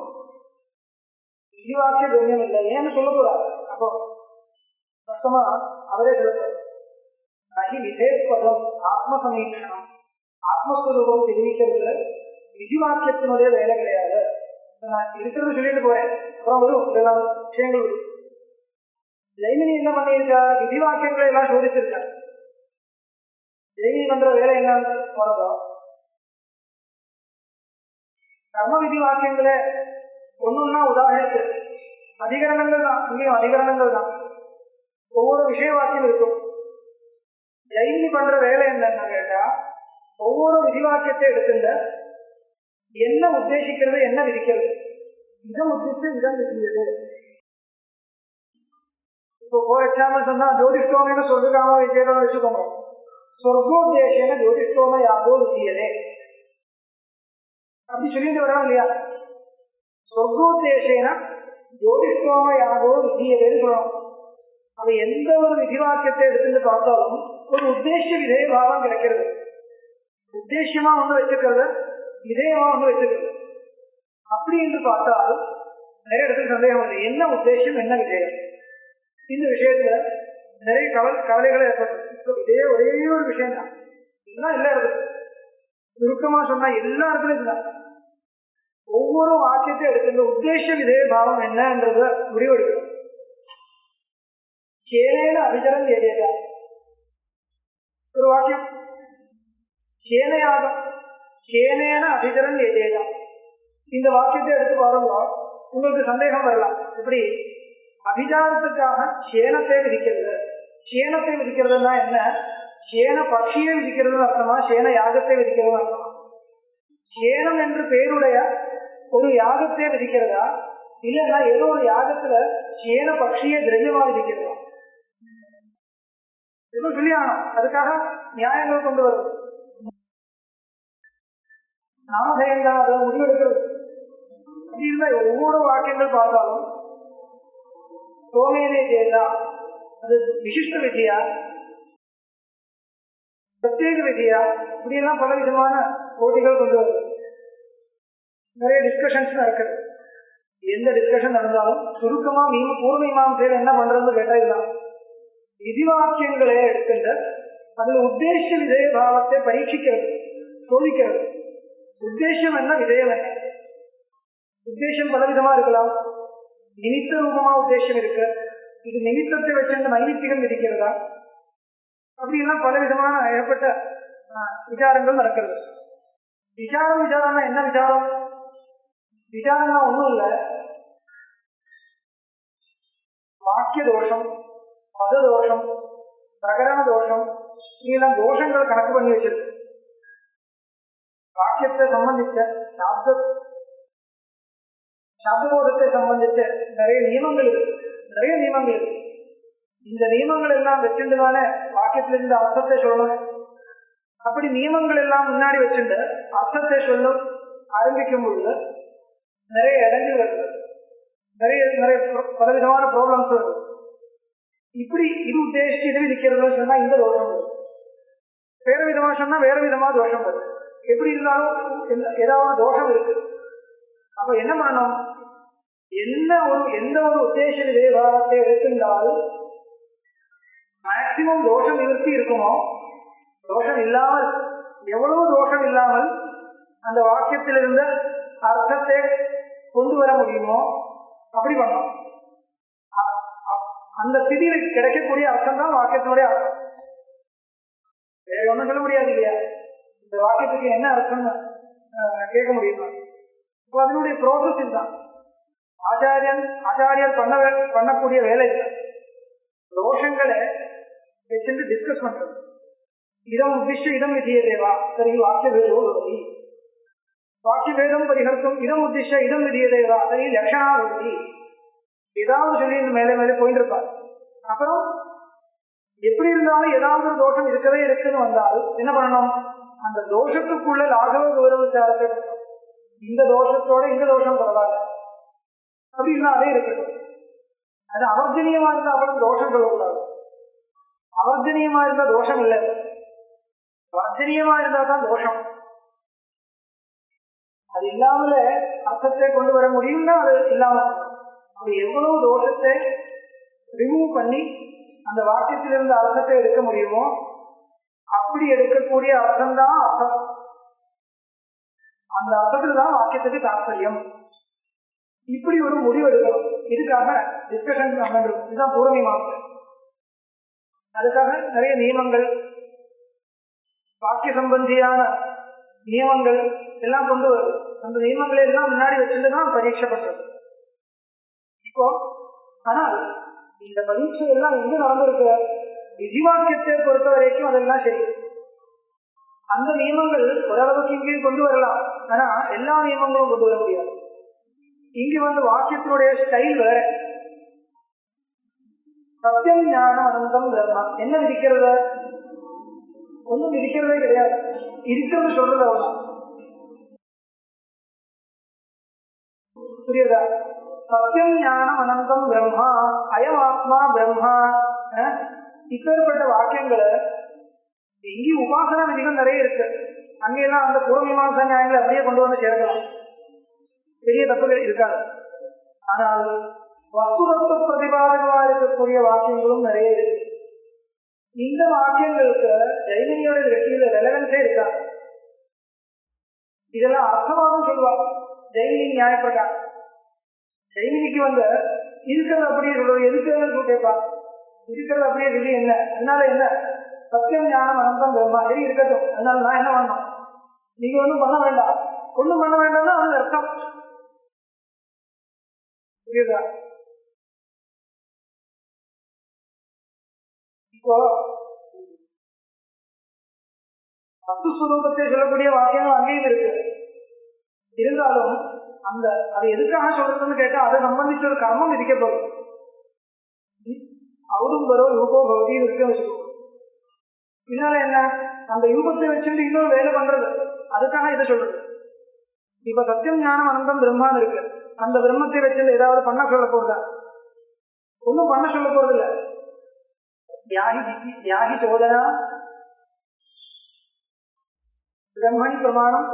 விதிவாக்கிய கம்யம் இல்லை. ஏன்னு சொல்லக்கூடாது. அப்போ மொத்தமா அவரே சொல்றாரு, நகி விதேத்பதம் ஆத்மசமீட்சணம், ஆத்மஸ்வரூபம் தெரிவிக்கிறது விதிவாக்கியத்தினுடைய வேலை கிடையாது. நான் இருக்கிறது சொல்லிட்டு போறேன், அப்புறம் வரும் இதெல்லாம் விஷயங்கள் வரும். ஜெயினி என்ன பண்ணியிருக்கா, விதிவாக்கியங்களை எல்லாம் சோதிச்சிருக்கா. ஜெயினி பண்ற வேலை என்னன்னு போறதோ, கர்ம விதி வாக்கியங்களை ஒன்னொன்னா உதாரணத்து அதிகரணங்கள் தான். இங்கேயும் அதிகரணங்கள் தான். ஒவ்வொரு விஷய வாக்கியம் இருக்கும். ஜெயினி பண்ற வேலை என்னன்னு கேட்டா, ஒவ்வொரு விதிவாக்கியத்தை எடுத்துட்ட என்ன உத்தேசிக்கிறது, என்ன விதிக்கிறது, இதம் உத்தேசித்து இதம் விதிக்கிறது. இப்போ ஃபார் எக்ஸாம்பிள் சொன்னா, ஜோதிஷ்டோமேன்னு சொல்லிருக்காம விஜயதான் வச்சுக்கோங்க. சொர்க்கோத்தேசேன ஜோதிஷ்டோம யாதோ விதியதே அப்படி சொல்லிட்டு வரணும் இல்லையா? சொர்க்கோத்தேசேன ஜோதிஷ்டோம யாதோ விதியதேன்னு சொல்லணும். அது எந்த ஒரு விதிவாக்கியத்தை எடுத்துட்டு பார்த்தாலும் ஒரு உத்தேச விதேய பாவம் கிடைக்கிறது. உத்தேசியமா ஒண்ணு வச்சுக்கிறது, விதேயமா ஒண்ணு வச்சுக்கிறது. அப்படி என்று பார்த்தால் நிறைய இடத்துல சந்தேகம் வருது, என்ன உத்தேசம் என்ன விதேயம். இந்த விஷயத்துல நிறைய கவலைகளை ஏற்பட்டு இதே ஒரே ஒரு விஷயம் தான். இதெல்லாம் எல்லா இடத்துல சுருக்கமா சொன்னா எல்லா இடத்துலயும் இதுதான். ஒவ்வொரு வாக்கியத்தை எடுத்து உத்தேச விதேய பாவம் என்னன்றத முடிவெடுக்கணும். சேனேன அபிஜரம் எதேதா ஒரு வாக்கியம், சேனையாகம் சேனேன அபிஜரம் எதேதா. இந்த வாக்கியத்தை எடுத்து பாருங்க, உங்களுக்கு சந்தேகம் வரலாம். இப்படி அபிஜாரத்துக்காக சேனத்தை விதிக்கிறது. சேனத்தை விதிக்கிறதுனா என்ன? சேன பட்சியை விதிக்கிறது அர்த்தமா, சேன யாகத்தை விதிக்கிறது அர்த்தமா? சேனம் என்று பேருடைய ஒரு யாகத்தை விதிக்கிறதா, இல்லைன்னா ஏதோ ஒரு யாகத்துல சேன பட்சியை திரவியமா விதிக்கிறதா? இப்ப சொல்லி ஆகணும். அதுக்காக நியாயங்கள் கொண்டு வருது. நாமதயம்தான் அதை முடிவெடுக்கிறது. அப்படி இருந்தா ஒவ்வொரு வாக்கியங்கள் பார்த்தாலும் சோமேனே ஜெயதா அது விசிஷ்ட விதியா, பிரத்யேக விதியா, இப்படியெல்லாம் பல விதமான போட்டிகள் கொண்டு வருது. நிறைய டிஸ்கஷன்ஸ் நடக்குது. எந்த டிஸ்கஷன் நடந்தாலும் சுருக்கமா பூர்வ மீமாம்சையில என்ன பண்றதுன்னு கேட்டா இதுதான். விதிவாக்கியங்களே எடுத்துட்டு அதுல உத்தேச விதய பாவத்தை பரீட்சிக்கிறது, சோதிக்கிறது. உத்தேசம் என்ன, விதயம் என்ன? உத்தேசம் பலவிதமா இருக்கலாம். நிமித்த ரூபமா உத்தேசம் இருக்கு. இது நிமித்தத்தை வச்சிருந்த நைமித்திகம் விதிக்கிறதா, அப்படின்னா பல விதமான ஏற்பட்ட விசாரங்கள் நடக்கிறது. விசாரம்னா என்ன விசாரம்? விசாரம்னா ஒண்ணும் இல்லை, வாக்கிய தோஷம், பத தோஷம், பிரகரண தோஷம், இதெல்லாம் தோஷங்களை கணக்கு பண்ணி வச்சிருக்கு. வாக்கியத்தை சம்பந்தித்த சப்தபோதத்தை சம்பந்தித்த நிறைய நியமங்கள் இருக்கு. இந்த நியமங்கள் எல்லாம் வச்சுட்டுதானே வாக்கியத்திலிருந்து அர்த்தத்தை சொல்லணும். அப்படி நியமங்கள் எல்லாம் முன்னாடி வச்சுட்டு அர்த்தத்தை சொல்ல ஆரம்பிக்கும் பொழுது நிறைய இடங்கள் வருது, நிறைய பலவிதமான ப்ராப்ளம்ஸ் வருது. இப்படி இது உத்தேசிச்சு இது விதிக்கிறதுன்னு சொன்னா இந்த தோஷம் வருது, வேற விதமா சொன்னா வேற விதமா தோஷம் வருது. எப்படி இருந்தாலும் ஏதாவது தோஷம் இருக்கு. அப்ப என்ன பண்ணணும்? எந்த ஒரு உத்தேச விதேபாவத்தை எடுத்திருந்தாலும் மேக்சிமம் தோஷம் நிவர்த்தி இருக்குமோ, தோஷம் இல்லாமல், எவ்வளவு தோஷம் இல்லாமல் அந்த வாக்கியத்திலிருந்த அர்த்தத்தை கொண்டு வர முடியுமோ அப்படி பண்ணணும். அந்த ஸ்திதியில் கிடைக்கக்கூடிய அர்த்தம் தான் வாக்கியத்தினுடைய அர்த்தம். வேற ஒன்றும் சொல்ல முடியாது இல்லையா? இந்த வாக்கியத்துக்கு என்ன அர்த்தம்னு கேட்க முடியுமா? இப்போ அதனுடைய ப்ராசஸ் தான். ஆச்சாரியர் பண்ணக்கூடிய வேலை இல்லை. தோஷங்களை வச்சுட்டு டிஸ்கஸ் பண்றது. இதம் உத்திஷ்ட இதம் விதியே தேவா சரி வாக்கிய வேதோ பவதி, வாக்கிய வேதம் பரிஹர்த்தும் இதம் உத்திஷ்ட இதம் விதியே தேவா சரி லட்சணா பவதி. ஏதாவது சொல்லி இந்த மேலே மேலே போயிட்டு இருப்பார். அப்புறம் எப்படி இருந்தாலும் ஏதாவது ஒரு தோஷம் இருக்கவே இருக்குன்னு வந்தால் என்ன பண்ணணும்? அந்த தோஷத்துக்குள்ள லாகவ கௌரவ விசாரத்தை, இந்த தோஷத்தோட இந்த தோஷம் பரவாயில்ல அப்படின்னா அதே இருக்கட்டும். அது அவர்ஜனியமா இருந்தா அப்புறம் தோஷம் சொல்லக்கூடாது. அவர்ஜனியமா இருந்தா தோஷம் இல்லை, வர்ஜனியமா இருந்தா தான் தோஷம். அது இல்லாமல அர்த்தத்தை கொண்டு வர முடியும்னா அது இல்லாம அது எவ்வளவு தோஷத்தை ரிமூவ் பண்ணி அந்த வாக்கியத்திலிருந்து அர்த்தத்தை எடுக்க முடியுமோ அப்படி எடுக்கக்கூடிய அர்த்தம் தான் அர்த்தம். அந்த அர்த்தத்தில் தான் வாக்கியத்துக்கு தாற்பயம். இப்படி ஒரு முடிவு எடுக்கணும். இதுக்காக டிஸ்கஷன் நடந்திருக்கும். இதுதான் பூர்வ மீமாம்சை. அதுக்காக நிறைய நியமங்கள், வாக்கிய சம்பந்தியான நியமங்கள் எல்லாம் கொண்டு வருது. அந்த நியமங்களை எல்லாம் முன்னாடி வச்சுட்டு தான் பரீட்சை பண்றது. இப்போ ஆனால் இந்த பரீட்சை எல்லாம் எங்க நடந்திருக்கு? விதிவாக்கியத்தை பொறுத்த வரைக்கும் அதெல்லாம் சரி. அந்த நியமங்கள் ஓரளவுக்கு இங்கேயும் கொண்டு வரலாம், ஆனா எல்லா நியமங்களும் கொண்டு வர முடியாது. இங்க வாக்கியத்தினுடைய ஸ்டைல் வேற. சத்தியம் ஞானம் அனந்தம் பிரம்மம் என்ன விதிக்கிறது? ஒன்றும் விதிக்கிறதே கிடையாது, இருக்கிறது சொல்றது அவ்வளோ. புரியுதா? சத்தியம் ஞானம் அனந்தம் பிரம்மா அயம் ஆத்மா பிரம்மா. இப்பேற்பட்ட வாக்கியங்களை இங்கேயும் உபாசனா விதிகள் நிறைய இருக்கு. அங்கெல்லாம் அந்த பூர்வ மீமாம்சா நியாயங்களை அப்படியே கொண்டு வந்து சேர்க்கலாம், பெரிய தப்புகள் இருக்காது. ஆனால் வஸ்துதத்துவ பிரதிபாதகமா இருக்கக்கூடிய வாக்கியங்களும் நிறைய இருக்கு. இந்த வாக்கியங்களுக்கு ஜெய்மினியோட வெற்றியில ரெலவன்ஸே இருக்காது. இதெல்லாம் அர்த்தமாகவும் சொல்லுவாங்க ஜெய்மினி நியாயப்பிரகாரம். ஜெய்மினிக்கு இருக்கிறது அப்படியே சொல்றது, எதுக்கு கேட்பாங்க. இருக்கிறது அப்படியே சொல்லி என்ன, அதனால என்ன? சத்தியம் ஞானம் அனந்தம் பிரம்மா சரி இருக்கட்டும், அதனால நான் என்ன பண்ணணும்? நீங்க ஒன்றும் பண்ண வேண்டாம். ஒன்றும் பண்ண வேண்டாம்னா அது அர்த்தம். புரியுதா? இப்போ வஸ்துஸ்வரூபத்தை சொல்லக்கூடிய வாக்கியங்கள் அங்கேயும் இருக்கு. இருந்தாலும் அது எதுக்காக சொல்றதுன்னு கேட்டா அதை சம்பந்திச்ச ஒரு கர்மம் விதிக்கப்படும். அவரும் வரும் ரூபோ பகுதியும் இருக்குன்னு வச்சுக்கோங்க. இதனால என்ன, அந்த யூகத்தை வச்சுட்டு இன்னொரு வேலை பண்றது, அதுக்காக இதை சொல்றது. இப்ப சத்தியம் ஞானம் அனந்தம் பிரம்மான்னு இருக்கு, அந்த பிரம்மத்தை வச்சு ஏதாவது பண்ண சொல்ல போறதா? ஒன்னும் பண்ண சொல்ல போறது இல்ல. தியாகி சோதனா பிரம்மணி பிரமாணம்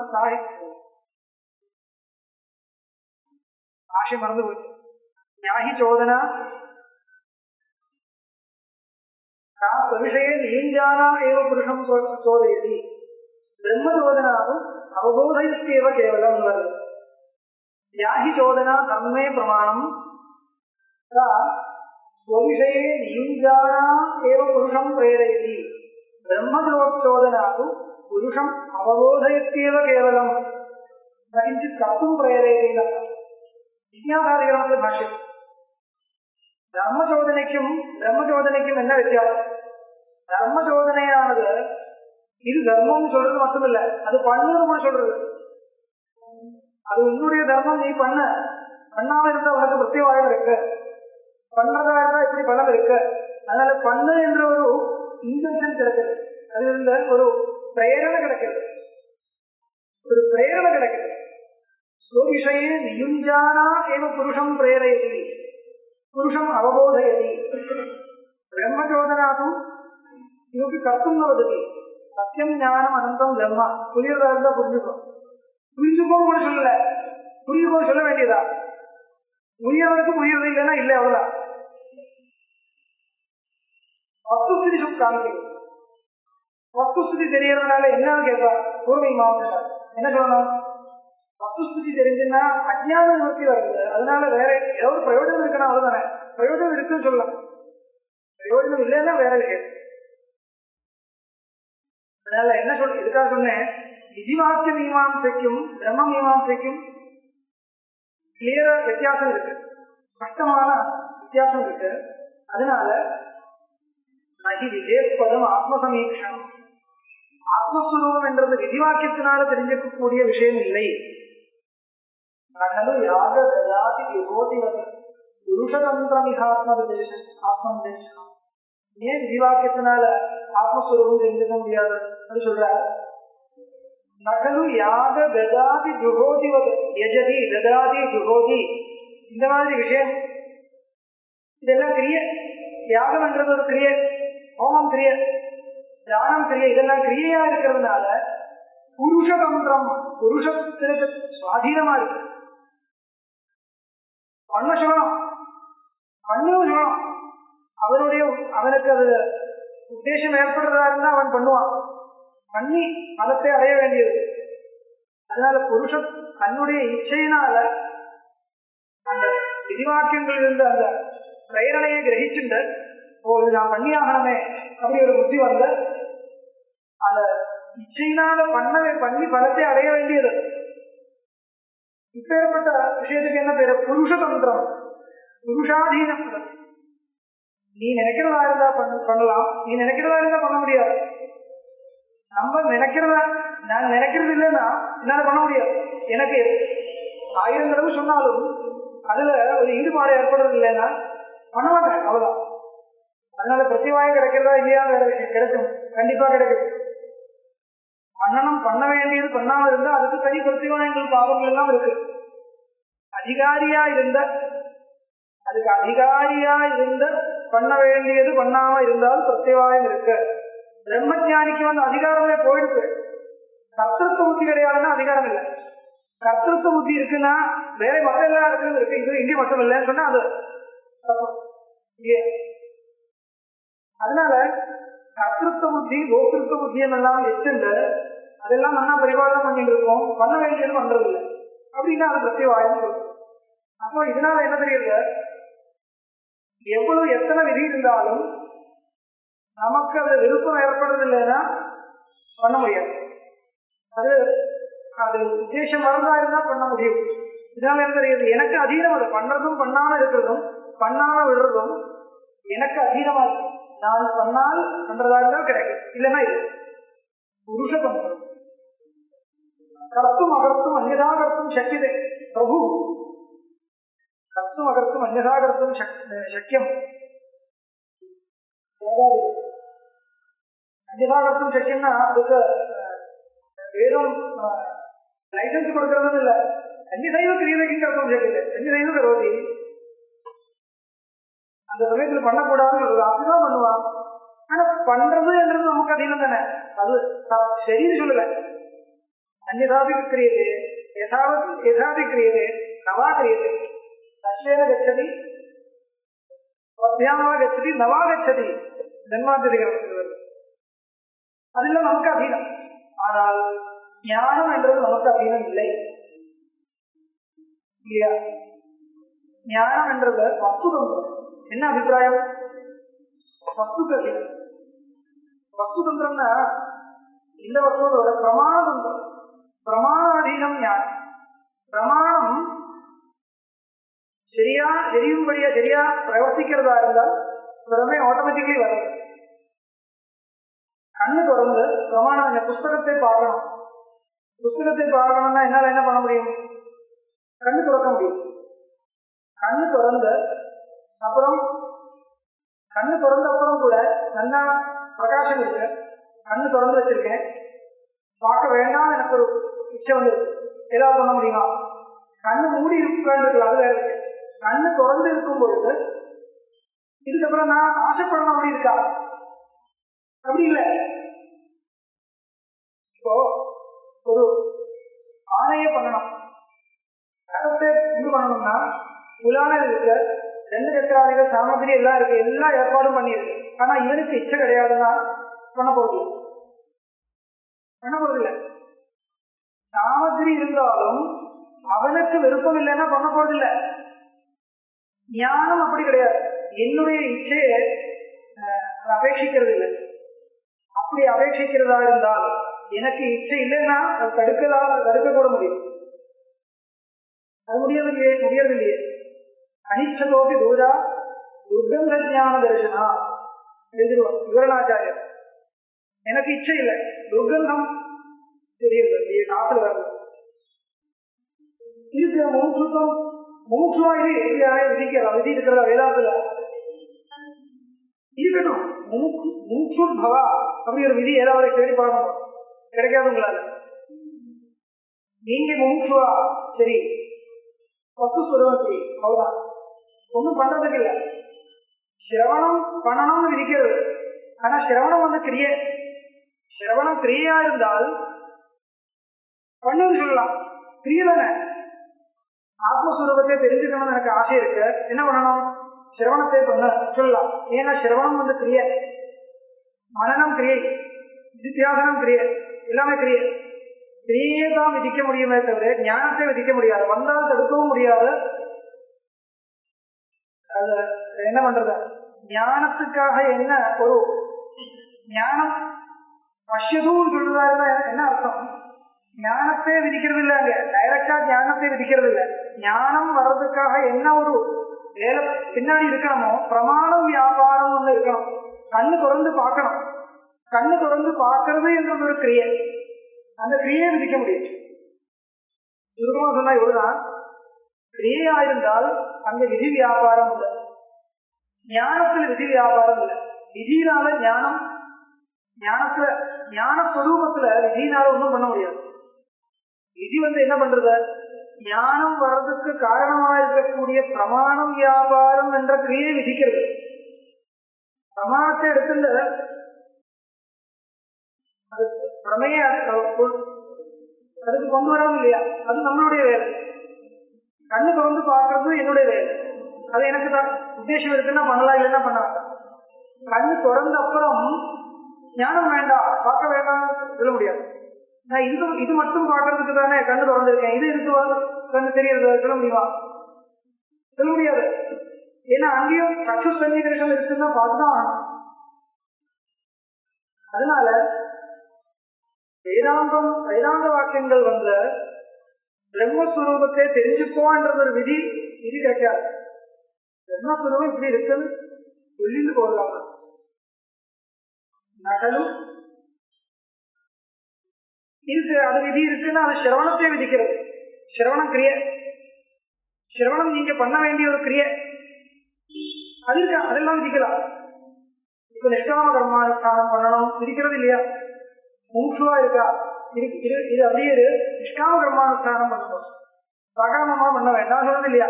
ஆசை மறந்து போச்சு. தியாகி சோதனா விஷய நீஞ்சானா ஏவ புருஷம் சோதயதி பிரம்மச்சோதனாவும் அவபோதயத்தேவ கேவலம் வருது. தியாகி சோதனா தன்மே பிரமாணம் ஸ்வவிஷயே நீஞ்சானா ஏவ புருஷம் பிரேரயதி பிரம்மச்சோதனாவும் புருஷம் அவபோதயத்தேவ கேவலம் கிஞ்சித் கர்த்தும் பிரேரயதி. விஜயாதாரிகரமான பாஷ்யம். தர்மசோதனைக்கும் பிரம்மசோதனைக்கும் என்ன வித்தியாசம்? தர்மசோதனையானது இது தர்மம்னு சொல்றது மட்டுமில்ல, அது பண்ணுன்னு கூட சொல்றது. அது உன்னுடைய தர்மம், நீ பண்ணாம இருந்தா உனக்கு பிரத்யவாயம் இருக்கு, பண்றதா இருந்தா இப்படி பலம் இருக்கு. அதனால பண்ணு என்ற ஒரு இன்டென்ஷன் கிடைக்குது, அது இருந்த ஒரு பிரேரணை கிடைக்குது, ஒரு பிரேரணை கிடைக்குது. ஸ்வவிஷயே நியுஞ்சானா ஏவ புருஷம் பிரேரயதி புருஷம் அவபோதயதி பிரம்மச்சோதனாது இவருக்கு கர்த்தம் வருது. சத்தியம் ஞானம் அனந்தம் பிரம்மா புரியறதா இருந்தா புரிஞ்சுக்கோன்னு கூட சொல்லல, புரியுக்கோ சொல்ல வேண்டியதா? புரியறதுக்கு புரியறது இல்லைன்னா இல்லை, அவ்வளவுதான். வஸ்துஸ்திதி காமிக்கிறது. வஸ்துஸ்திதி தெரியறதுனால என்னன்னு கேட்பா பூர்வ மாவட்டம் என்ன சொல்லணும்? வஸ்துஸ்திதி தெரிஞ்சுன்னா அஜ்ஞான நிவர்த்தி வருது, அதனால வேற ஏதாவது பிரயோஜனம் இருக்கணும், அவ்வளவுதானே. பிரயோஜனம் இருக்குன்னு சொல்லலாம், பிரயோஜனம் இல்லைன்னா வேற விஷயம். அதனால என்ன சொல்ல, எதுக்காக சொன்னேன், விதிவாக்கிய மீமாம்சைக்கும் பிரம்ம மீமாம்சைக்கும் கிளியரா வித்தியாசம் இருக்கு, ஸ்பஷ்டமான வித்தியாசம் இருக்கு. அதனால நகி விஜயப்பதம் ஆத்மசமீட்சம், ஆத்மஸ்வரூபம் என்றது விதிவாக்கியத்தினால தெரிஞ்சிக்கக்கூடிய விஷயம் இல்லை. நகலு யாக தயாதி விபோதிவது புருஷதந்திரமிகாத்மதேசம் ஆத்மதேசம். ஏன் விதிவாக்கியத்தினால ஆத்மஸ்வரூபம் தெரிஞ்சுக்க முடியாது அது சொல்ற. நகலு யாக ததாதி ஜுகோதிவது யஜதி ததாதி ஜுகோதி, இந்த மாதிரி விஷயம் இதெல்லாம் கிரிய. யாகம் என்றது ஒரு கிரிய, ஹோமம் கிரிய, தானம் கிரிய, இதெல்லாம் கிரியையா இருக்கிறதுனால புருஷதந்திரம் புருஷத்திற்கு சுவாதீனமா இருக்கு. பண்ண சொல்லணும், பண்ணும் சொல்லணும். அவனுக்கு அது உத்தேசம் ஏற்படுறதா இருந்தா அவன் பண்ணுவான், பண்ணி மதத்தை அடைய வேண்டியது. அதனால புருஷ தன்னுடைய இச்சையினால அந்த விதிவாக்கியங்கள் இருந்த அந்த பிரேரணையை கிரகிச்சுட்டு இது நான் பண்ணி ஆகணுமே அப்படி ஒரு புத்தி வந்து அந்த இச்சையினால பண்ணி பலத்தை அடைய வேண்டியது. இப்பேற்பட்ட விஷயத்துக்கு என்ன பேரு? புருஷதந்திரம், புருஷாதீனம். நீ நினைக்கிறதா இருந்தா பண்ணலாம், நீ நினைக்கிறதா இருந்தா பண்ண முடியாது. நம்ம நினைக்கிறதா, நான் நினைக்கிறது இல்லைன்னா என்னால பண்ண முடியாது. எனக்கு 1000 தடவை சொன்னாலும் அதுல ஒரு ஈடுபாடு ஏற்படுறது இல்லைன்னா பண்ண மாட்டேன், அவ்வளவுதான். அதனால பிரத்திவாயம் கிடைக்கிறதா இல்லையா வேற விஷயம், கிடைக்கும், கண்டிப்பா கிடைக்கும். பண்ணணும், பண்ண வேண்டியது பண்ணாம இருந்தா அதுக்கு தனி பிரத்திவாயங்கள் பாவங்கள் எல்லாம் இருக்கு. அதிகாரியா இருந்த அதுக்கு அதிகாரியா இருந்த பண்ண வேண்டியது பண்ணாம இருந்தால் பிரத்திவாயம் இருக்கு. பிரம்மஜானிக்கு வந்து அதிகாரமே போயிடுச்சு. கர்த்தத்துவ புத்தி கிடையாதுன்னா அதிகாரம் இல்லை. கர்த்தத்துவ புத்தி இருக்குன்னா வேற மத்த எல்லா இடத்துலயும் இருக்கு, இது இங்கே மட்டும் இல்லைன்னு சொன்னா அது. அதனால கர்த்தத்துவ புத்தி கோத்திருத்த புத்தியம் எல்லாம் வச்சுட்டு அதெல்லாம் நல்லா பரிபாலனம் பண்ணிட்டு இருக்கோம், பண்ண வேண்டியது பண்றது இல்லை அப்படின்னா அது பிரத்திவாயம் சொல்லும். அப்போ இதனால என்ன தெரியுது, எவ்வளவு எத்தனை விதி இருந்தாலும் நமக்கு அது விருப்பம் ஏற்படுறது இல்லைன்னா பண்ண முடியாது. அது உத்தேசம் வரதா இருந்தா பண்ண முடியும். இதனால என்ன தெரியுது, எனக்கு அதீனம். அது பண்றதும் பண்ணாம இருக்கிறதும் பண்ணாம விடுறதும் எனக்கு அதீனமா இருக்கு. நான் பண்ணால் பண்றதா இருந்தால் கிடைக்கும், இல்லைன்னா இது புருஷ பண்றது. கர்த்தும் அகர்த்தும் அந்நதா கர்த்தும் சக்கியதே பிரபு. கர்த்தும் அகர்த்தும் அந்நதா கர்த்தும் சக்கியம். அன்யதா கர்த்தும் சக்கியம்னா அதுக்கு வெறும் லைசன்ஸ் கொடுக்கறதுன்னு இல்லை. அன்யதைவ கிரியதைக்கும் கர்த்தும் சக்கியது, அன்யதைவ கரோதி. அந்த சமயத்துல பண்ணக்கூடாதுன்னு சொல்றது, அப்படிதான் பண்ணுவான். ஆனா பண்றது என்றது நமக்கு அதீனம் தானே, அது சரின்னு சொல்லல. அந்யதாபி கிரியதே யதாபி கிரியதே நவா கிரியதே தஸ்யேன கச்சதி பத்யாமா கச்சதி நவா கச்சதி ஜன்மாந்திரிகள். அதெல்லாம் நமக்கு அதீனம். ஆனால் ஞானம் என்றது நமக்கு அதீனம் இல்லை இல்லையா? ஞானம் என்றது வஸ்துதந்திரம். என்ன அபிப்பிராயம்? வஸ்துதந்திரம். வஸ்துதந்திரம்னா இந்த வஸ்துவோட பிரமாண தந்திரம். பிரமாணாதீனம் ஞானம். பிரமாணம் சரியும்படியா சரியா பிரவர்த்திக்கிறதா இருந்தால் பிரமே ஆட்டோமேட்டிக்கலி வரும். கண்ணு தொடர்ந்து பிரமாணம், புஸ்தகத்தை பார்க்கணும். புஸ்தகத்தை பார்க்கணும்னா என்னால என்ன பண்ண முடியும்? கண்ணு திறக்க முடியும். கண்ணு திறந்து அப்புறம் கண்ணு திறந்த அப்புறம் கூட நல்லா பிரகாசம் இருக்கு, கண்ணு திறந்து வச்சிருக்கேன், பார்க்க வேண்டாம் எனக்கு ஒரு இச்சை வந்து ஏதாவது பண்ண முடியுமா? கண்ணு மூடி உட்கார்ந்துருக்கலாம், அது வேற விஷயம். கண்ணு திறந்து இருக்கும் பொழுது இதுக்கப்புறம் நான் ஆசைப்படணும் அப்படி இருக்கா? அப்படி இல்லை. இப்போ ஒரு ஆணையே பண்ணணும், கட்டத்தை இது பண்ணணும்னா புலான இருக்கு, 2 சக்கராதிகள் சாமகிரி எல்லாம் இருக்கு, எல்லா ஏற்பாடும் பண்ணியிருக்கு. ஆனா இவனுக்கு இச்சை கிடையாதுன்னா பண்ண போறதில்லை. சாமகிரி இருந்தாலும் அவனுக்கு விருப்பம் இல்லைன்னா பண்ண போறதில்லை. ஞானம் அப்படி கிடையாது. என்னுடைய இச்சையை அபேட்சிக்கிறது இல்லை. அப்படி அபேட்சிக்கிறதா இருந்தால் எனக்கு இச்சை இல்லைன்னா தடுக்க கூட முடியும். அது முடியவில்லையே. அனிச்சதோபி தூரா துர்கந்த ஞான தரிசனா எழுதிடுவார் விவரணாச்சாரியர். எனக்கு இச்சை இல்லை, துர்கந்தம் தெரியல, காத்துல வருது. இது மூச்சுவா இது எப்படியாவே விதிக்கலாம், விதி இருக்கிறதா வேதாத்துல இருக்கட்டும். மூச்சு பவா அப்படி ஒரு விதி ஏதாவது தேடி பார்க்கணும், கிடைக்காது உங்களால. நீங்க மூச்சுவா சரி, பசு சொல்லுவோம் சரி, அவ்வளவுதான், ஒன்றும் பண்றதுக்கு இல்லை. சிரவணம் பண்ணணும்னு விதிக்கிறது. ஆனா சிரவணம் வந்து சிரவணம் கிரியா இருந்தால் பண்ணுன்னு சொல்லலாம், கிரியதானே. ஆத்மஸ்வரூபத்தை தெரிஞ்சுக்கணும்னு எனக்கு ஆசை இருக்கு, என்ன பண்ணணும்? சிரவணத்தை பண்ண சொல்லலாம். ஏன்னா சிரவணம் வந்து கிரிய, மனநம் கிரியை, வித்தியாசனம் கிரியை, எல்லாமே கிரியை. கிரியை தான் விதிக்க முடியுமே தவிர ஞானத்தை விதிக்க முடியாது. வந்தால் தடுக்கவும் முடியாது. அது என்ன பண்றது? ஞானத்துக்காக என்ன ஒரு ஞானம் பஷ்யதுன்னு சொல்றதா இருந்தா என்ன அர்த்தம்? ஞானத்தை விதிக்கிறது இல்லை, அங்க டைரக்டா ஞானத்தை விதிக்கிறது இல்லை. ஞானம் வர்றதுக்காக என்ன ஒரு வேலை பின்னாடி இருக்கணுமோ, பிரமாணம் வியாபாரம் ஒண்ணு இருக்கணும். கண்ணு திறந்து பார்க்கணும். கண்ணு திறந்து பார்க்கறது என்றது ஒரு கிரியை, அந்த கிரியை விதிக்க முடியும். சுருக்கமா சொன்னா இவ்வளவுதான். கிரியா இருந்தால் அங்க விதி வியாபாரம் இல்லை, ஞானத்துல விதி வியாபாரம் இல்லை. விதியினால ஞான ஸ்வரூபத்துல விதியினால ஒன்றும் பண்ண முடியாது. விதி வந்து என்ன பண்றது? ஞானம் வர்றதுக்கு காரணமா இருக்கக்கூடிய பிரமாணம் வியாபாரம் என்ற கிரியை விதிக்கிறது. பிரமாணத்தை எடுத்துல அது பிரமைய அதுக்கு கொண்டு வரணும் இல்லையா? அது நம்மளுடைய வேலை. கண்ணு திறந்து பார்க்கறது என்னுடைய வேலை. அது எனக்கு தான் உத்தேசம் இருக்குன்னா பண்ணலாம், இல்லைன்னா பண்ணலாம். கண்ணு திறந்த அப்புறம் ஞானம் வேண்டாம், பார்க்க வேண்டாம் சொல்ல முடியாது. நான் இது மட்டும் பார்க்கறதுக்கு தானே கண்ணு திறந்திருக்கேன், இது இருக்குவா கண்ணு தெரியறது சொல்ல முடியுமா? சொல்ல முடியாது. ஏன்னா அங்கேயும் சக்ஷு சன்னிவேசம் இருக்குன்னா பார்த்துதான் ஆகணும். அதனால வேதாந்த வாக்கியங்கள் வந்து பிரம்மஸ்வரூபத்தை தெரிஞ்சுக்கோன்றது ஒரு விதி கிடைக்காது. பிரம்மஸ்வரூபம் இப்படி இருக்குன்னு சொல்லிட்டு போகலாம். நகலும் இருக்கு, அது விதி இருக்குன்னா அது சிரவணத்தை விதிக்கிறது. சிரவணம் கிரிய, சிரவணம் நீங்க பண்ண வேண்டிய ஒரு கிரிய அது இருக்கா, அதெல்லாம் விதிக்கலாம். இப்ப நிஷ்காம கர்மானுஷ்டானம் பண்ணணும் இருக்கிறது இல்லையா? மூச்சுவா இருக்கா? இது அப்படியே நிஷ்காம கர்மானுஷ்டானம் பண்ணணும், சகாமமா பண்ண வேண்டாம் சொல்றது இல்லையா?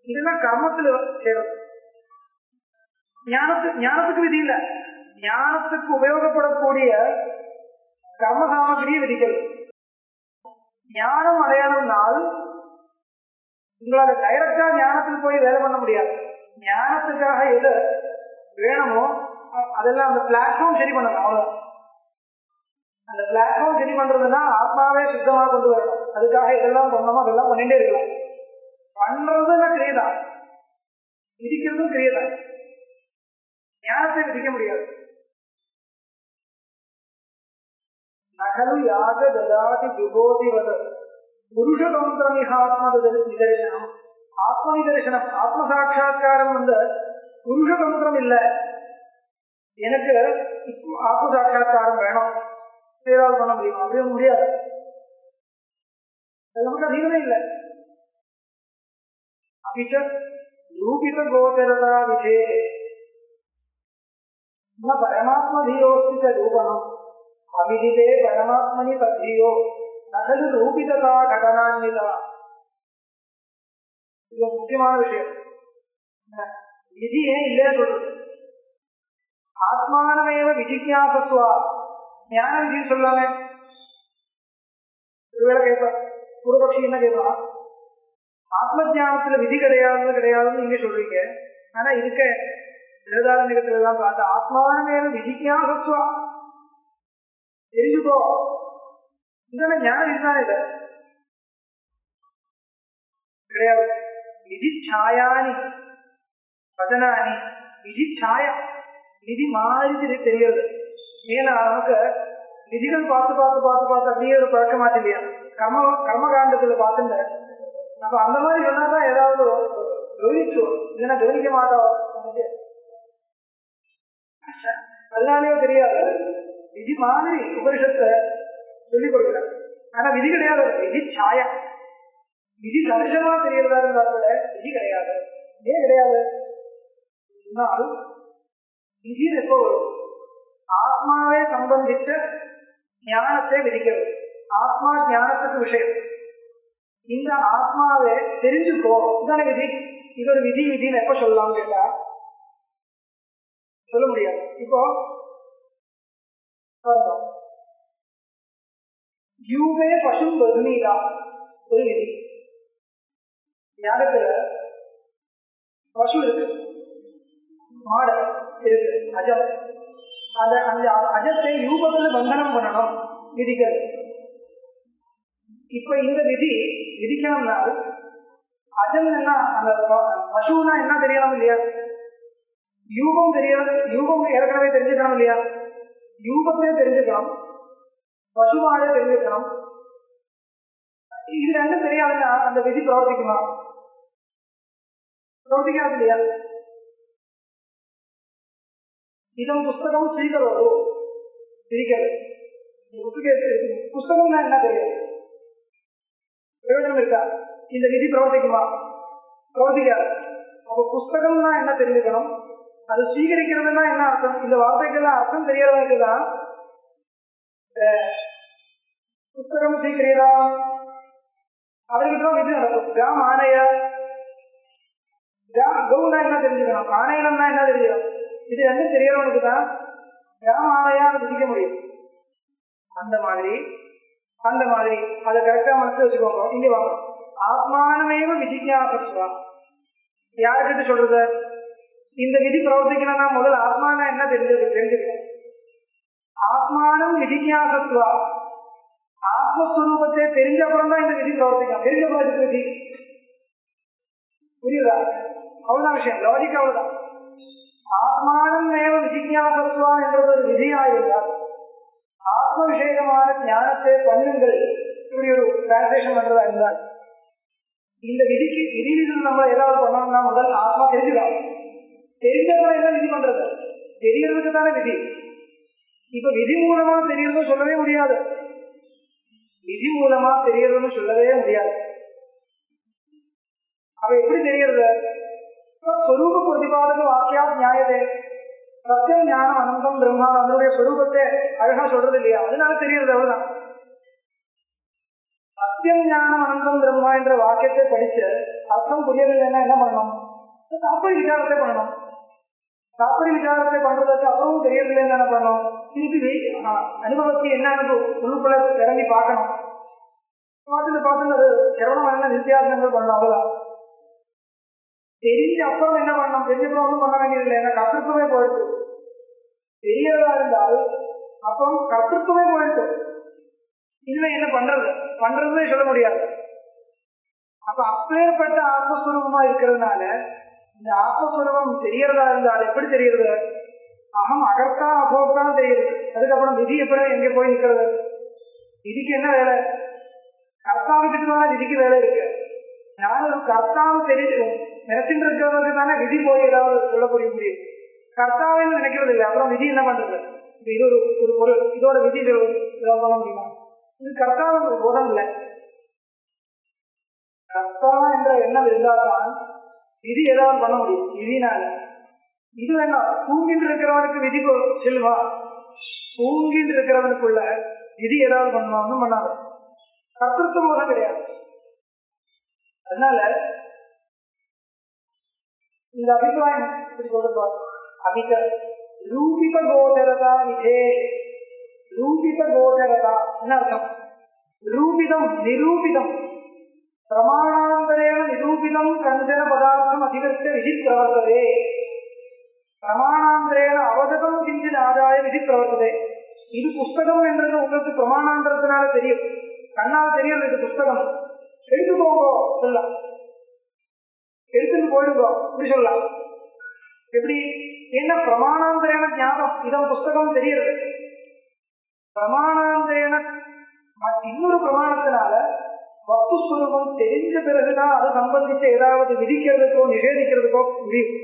இதெல்லாம் கர்மத்துல சேரும். ஞானத்துக்கு விதி இல்லை. ஞானத்துக்கு உபயோகப்படக்கூடிய கர்ம சாமகிரியை விதிக்கிறது. ஞானம் அடையணும்னால் உங்களால டைரக்டா ஞானத்துக்கு போய் வேலை பண்ண முடியாது. ஞானத்துக்காக எது வேணுமோ அதெல்லாம் அந்த பிளாட்ஃபார்ம் சரி பண்ணணும், அவ்வளவுதான். அந்த பிளாட்ஃபார்ம் சரி பண்றதுன்னா ஆத்மாவே சுத்தமாக கொண்டு வரணும். அதுக்காக எதெல்லாம் பண்ணணுமோ அதெல்லாம் பண்ணிட்டே இருக்கலாம். பண்றதுன்னா கிரியதான், விதிக்கிறதும் கிரியதான். ஞானத்தை விதிக்க முடியாது. நகலு யாக ததாதி ஜுகோதி வத புருஷதந்திரமிகாத்ம நிதர்சனம். ஆத்ம நிதர்சனம், ஆத்ம சாட்சா்காரம் புருஷதந்திரம் இல்லை. எனக்கு ஆத்ம சாட்சா்காரம் வேணும், ஏதாவது பண்ண முடியுமா? அப்படியே முடியாது. அது நமக்கு அதிகமே இல்லை. அபிச்ச ரூபித கோச்சரதா விஜே பரமாத்ம தீயோஸ்தித ரூபணம் அபிதிதே பரமாத்மனி தத்யோ நகலு ரூபிததா கடனான்விதா. இது முக்கியமான விஷயம். விதி ஏன் இல்லைன்னு சொல்றது? ஆத்மானமேவ விஜிக்யாசஸ்வா. ஞான விதின்னு சொல்லாமே. ஒருவேளை கேட்பான், பூர்வபக்ஷி என்ன கேட்பான், ஆத்ம ஜானத்துல விதி கிடையாதுன்னு நீங்க சொல்றீங்க. ஆனா இருக்க வேதாரண்யத்துல எல்லாம் பார்த்து ஆத்மானமேவ விஜிக்யாசஸ்வா, தெரிஞ்சுக்கோ. இதெல்லாம் ஞானம் இதுதானே இல்லை, கிடையாது. விதி சாயானி வதனானி, விதி சாயா, விதி மாதிரி தெரியாது. ஏன்னா நமக்கு விதிகள் பார்த்து அப்படியே ஒரு பழக்கமாச்சு இல்லையா? கர்மகாண்டத்துல பார்த்துங்க நம்ம அந்த மாதிரி சொன்னாதான் ஏதாவது கவனிச்சோம், இல்லைன்னா கவனிக்க மாட்டோம். அதனாலேயோ தெரியாது, விதி மாதிரி உபனிஷத்தை சொல்லிக் கொடுக்குறாங்க. ஆனா விதி கிடையாது, விதி சாயா. விதி தரிசனமா தெரியறதா இருந்தா கூட விதி கிடையாது. ஏன் கிடையாது? விதி எப்போ வரும்? ஆத்மாவை சம்பந்தித்த ஞானத்தை விதிக்கிறது. ஆத்மா ஞானத்துக்கு விஷயம். இந்த ஆத்மாவை தெரிஞ்சுக்கோ, இதான விதி. இது ஒரு விதின்னு எப்ப சொல்லலாம் கேட்டா சொல்ல முடியாது. இப்போ யூவே பசு பதுமீதா ஒரு விதி. யாகத்துல பசு இருக்கு, மாடு இருக்கு, அஜம். அந்த அஜத்தை யூபத்துல பந்தனம் பண்ணணும், விதிக்கிறது. இப்ப இந்த விதி விதிக்கணும்னால் அஜம் என்ன, அந்த பசுனா என்ன தெரியணும் இல்லையா? யூபம் தெரியாது, யூபம் ஏற்கனவே தெரிஞ்சுக்கணும் இல்லையா? யூபத்தை தெரிஞ்சுக்கணும், பசுமாடை தெரிஞ்சுக்கணும். இது ரெண்டும் தெரியாதுன்னா அந்த விதி பிரவர்த்திக்குமா? பிரவர்த்திக்காது இல்லையா? இதன் புஸ்தகம் ஸ்வீகரோடு இருக்கிறது. புஸ்தகம்னா என்ன தெரியாது, பிரயோஜனம் இருக்கா? இந்த விதி பிரவர்த்திக்குமா? பிரவர்த்திக்காது. அப்ப புஸ்தகம்னா என்ன தெரிஞ்சுக்கணும், அது ஸ்வீகரிக்கிறதுனா என்ன அர்த்தம்? இந்த வார்த்தைக்கெல்லாம் அர்த்தம் தெரியறவங்களுக்கு தான் புஸ்தகம் ஸ்வீகரியா அவருக்கு தான் விதி நடக்கும். கிராம் ஆணைய கவுனா என்ன தெரிஞ்சுக்கணும், ஆணையம்னா என்ன தெரியும்? இது ரெண்டும் தெரியறவனுக்கு தான் கிராம ஆணையா விதிக்க முடியும். அந்த மாதிரி அதை கரெக்டா மனசு வச்சுக்கோங்க. இங்க வாங்க, ஆத்மானமேவ விஜிக்யாசஸ்வா. யாருக்கிட்ட சொல்றது? இந்த விதி பிரவர்த்திக்கணும்னா முதல் ஆத்மான என்ன தெரிஞ்சுக்கணும். ஆத்மானம் விஜிக்யாசஸ்வா, ஆத்மஸ்வரூபத்தை தெரிஞ்ச அப்புறம் தான் இந்த விதி பிரவர்த்திக்கலாம். தெரிஞ்ச அப்புறம் விதி புரியுதா? அவ்வளவுதான் விஷயம், லாஜிக் அவ்வளவுதான். ஆத்மானம் மேவ விஜிக்யாசஸ்வா என்றது ஒரு விதியாயிருந்தால் ஆத்ம விஷயமான ஞானத்தை பண்ணுங்கள், இப்படி ஒரு டிரான்ஸ்லேஷன் பண்றதா இருந்தால் இந்த விதியில் நம்ம ஏதாவது பண்ணணும்னா முதல் ஆத்மா தெரிஞ்சுக்கலாம். தெரிஞ்சவங்க என்ன விதி பண்றது? தெரியறதுக்கு தானே விதி. இப்ப விதி மூலமா தெரியறதுன்னு சொல்லவே முடியாது. விதி மூலமா தெரியறதுன்னு சொல்லவே முடியாது. அவ எப்படி தெரியறது? ஸ்வரூப பிரதிபாதக வாக்கியா நியாயதே. சத்தியம் ஞானம் அனந்தம் பிரம்மா அதனுடைய சொரூபத்தை அழகா சொல்றது இல்லையா, அதனால தெரியுறது அவ்வளவுதான். சத்தியம் ஞானம் அனந்தம் பிரம்மா என்ற வாக்கியத்தை படிச்சு அர்த்தம் புரியவில்லைன்னா என்ன பண்ணணும்? தாப்படி விசாரத்தை பண்ணணும். தாப்படி விசாரத்தை பண்றதுக்கு அப்புறமும் தெரியவில்லைன்னு என்ன பண்ணணும்? திருப்பி அனுபவத்தை என்னன்னு உள்ளுக்குள்ள இறங்கி பார்க்கணும். பார்த்துட்டு அது சிரவணம் என்ன வித்தியாசங்கள் பண்ணணும். அவ்வளவுதான். தெரிஞ்ச அப்புறம் என்ன பண்ணணும்? தெரிஞ்சப்பறம் ஒன்றும் பண்ண வேண்டியதில்லை. ஏன்னா கர்த்தத்துவமே போயிடுச்சு. தெரியறதா இருந்தால் அப்புறம் கர்த்தத்துவமே போயிடுச்சு. இதுல என்ன பண்றதுமே சொல்ல முடியாது. அப்ப அப்பேற்பட்ட ஆத்மஸ்வரூபமா இருக்கிறதுனால இந்த ஆத்மஸ்வரூபம் தெரியறதா இருந்தால் எப்படி தெரியுது? அகம் அகர்த்தா அபோக்தான் தெரியுது. அதுக்கப்புறம் விதி எப்படி எங்க போய் நிற்கிறது? விதிக்கு என்ன வேலை? கர்த்தாவுக்கு தானே விதிக்கு வேலை இருக்கு. நான் ஒரு கர்த்தாவை நினைச்சுட்டு இருக்கிறவருக்கு தானே விதி போய் ஏதாவது சொல்லக்கூடிய முடியும். கர்த்தாவை நினைக்கிறது இல்லை, அப்புறம் விதி என்ன பண்றது? இது ஒரு பொருள், இதோட விதி சொல்ல முடியுமா? இது கர்த்தாவுக்கு ஒரு போதம் இல்லை. கர்த்தா என்ற எண்ணம் இருந்தால்தான் விதி ஏதாவது பண்ண முடியும். விதினால இது வேண்டாம். தூங்கிட்டு இருக்கிறவனுக்கு விதி செல்வா? தூங்கிட்டு இருக்கிறவனுக்குள்ள விதி ஏதாவது பண்ணுமா? ஒன்றும் பண்ணாது. கர்த்தத்துவ போதம் கிடையாது. அதனால இந்த அபிப்பிராயம் அபிக ரூபித கோச்சரதா விதே. ரூபித கோச்சரதா என்ன அர்த்தம்? ரூபிதம் நிரூபிதம் பிரமாணாந்தரேன நிரூபிதம் கஞ்சன பதார்த்தம் அதிகரித்த விதி பிரவர்த்ததே. பிரமாணாந்தரேன அவகதம் கிஞ்சின் ஆதாய விதி பிரவர்த்ததே. இது புஸ்தகம் என்றது உங்களுக்கு பிரமாணாந்தரத்தினால தெரியும், கண்ணால் தெரியும். இது புஸ்தகம் எடுத்து போங்கோ சொல்லலாம், எடுத்துட்டு போயிடுங்கோ இப்படி சொல்லலாம். எப்படி? என்ன பிரமாணாந்தரேன ஞானம், இதான் புஸ்தகம் தெரியுது. பிரமாணாந்தரேன இன்னொரு பிரமாணத்தினால வஸ்துஸ்வரூபம் தெரிஞ்ச பிறகுதான் அது சம்பந்திச்ச ஏதாவது விதிக்கிறதுக்கோ நிஷேதிக்கிறதுக்கோ முடியும்.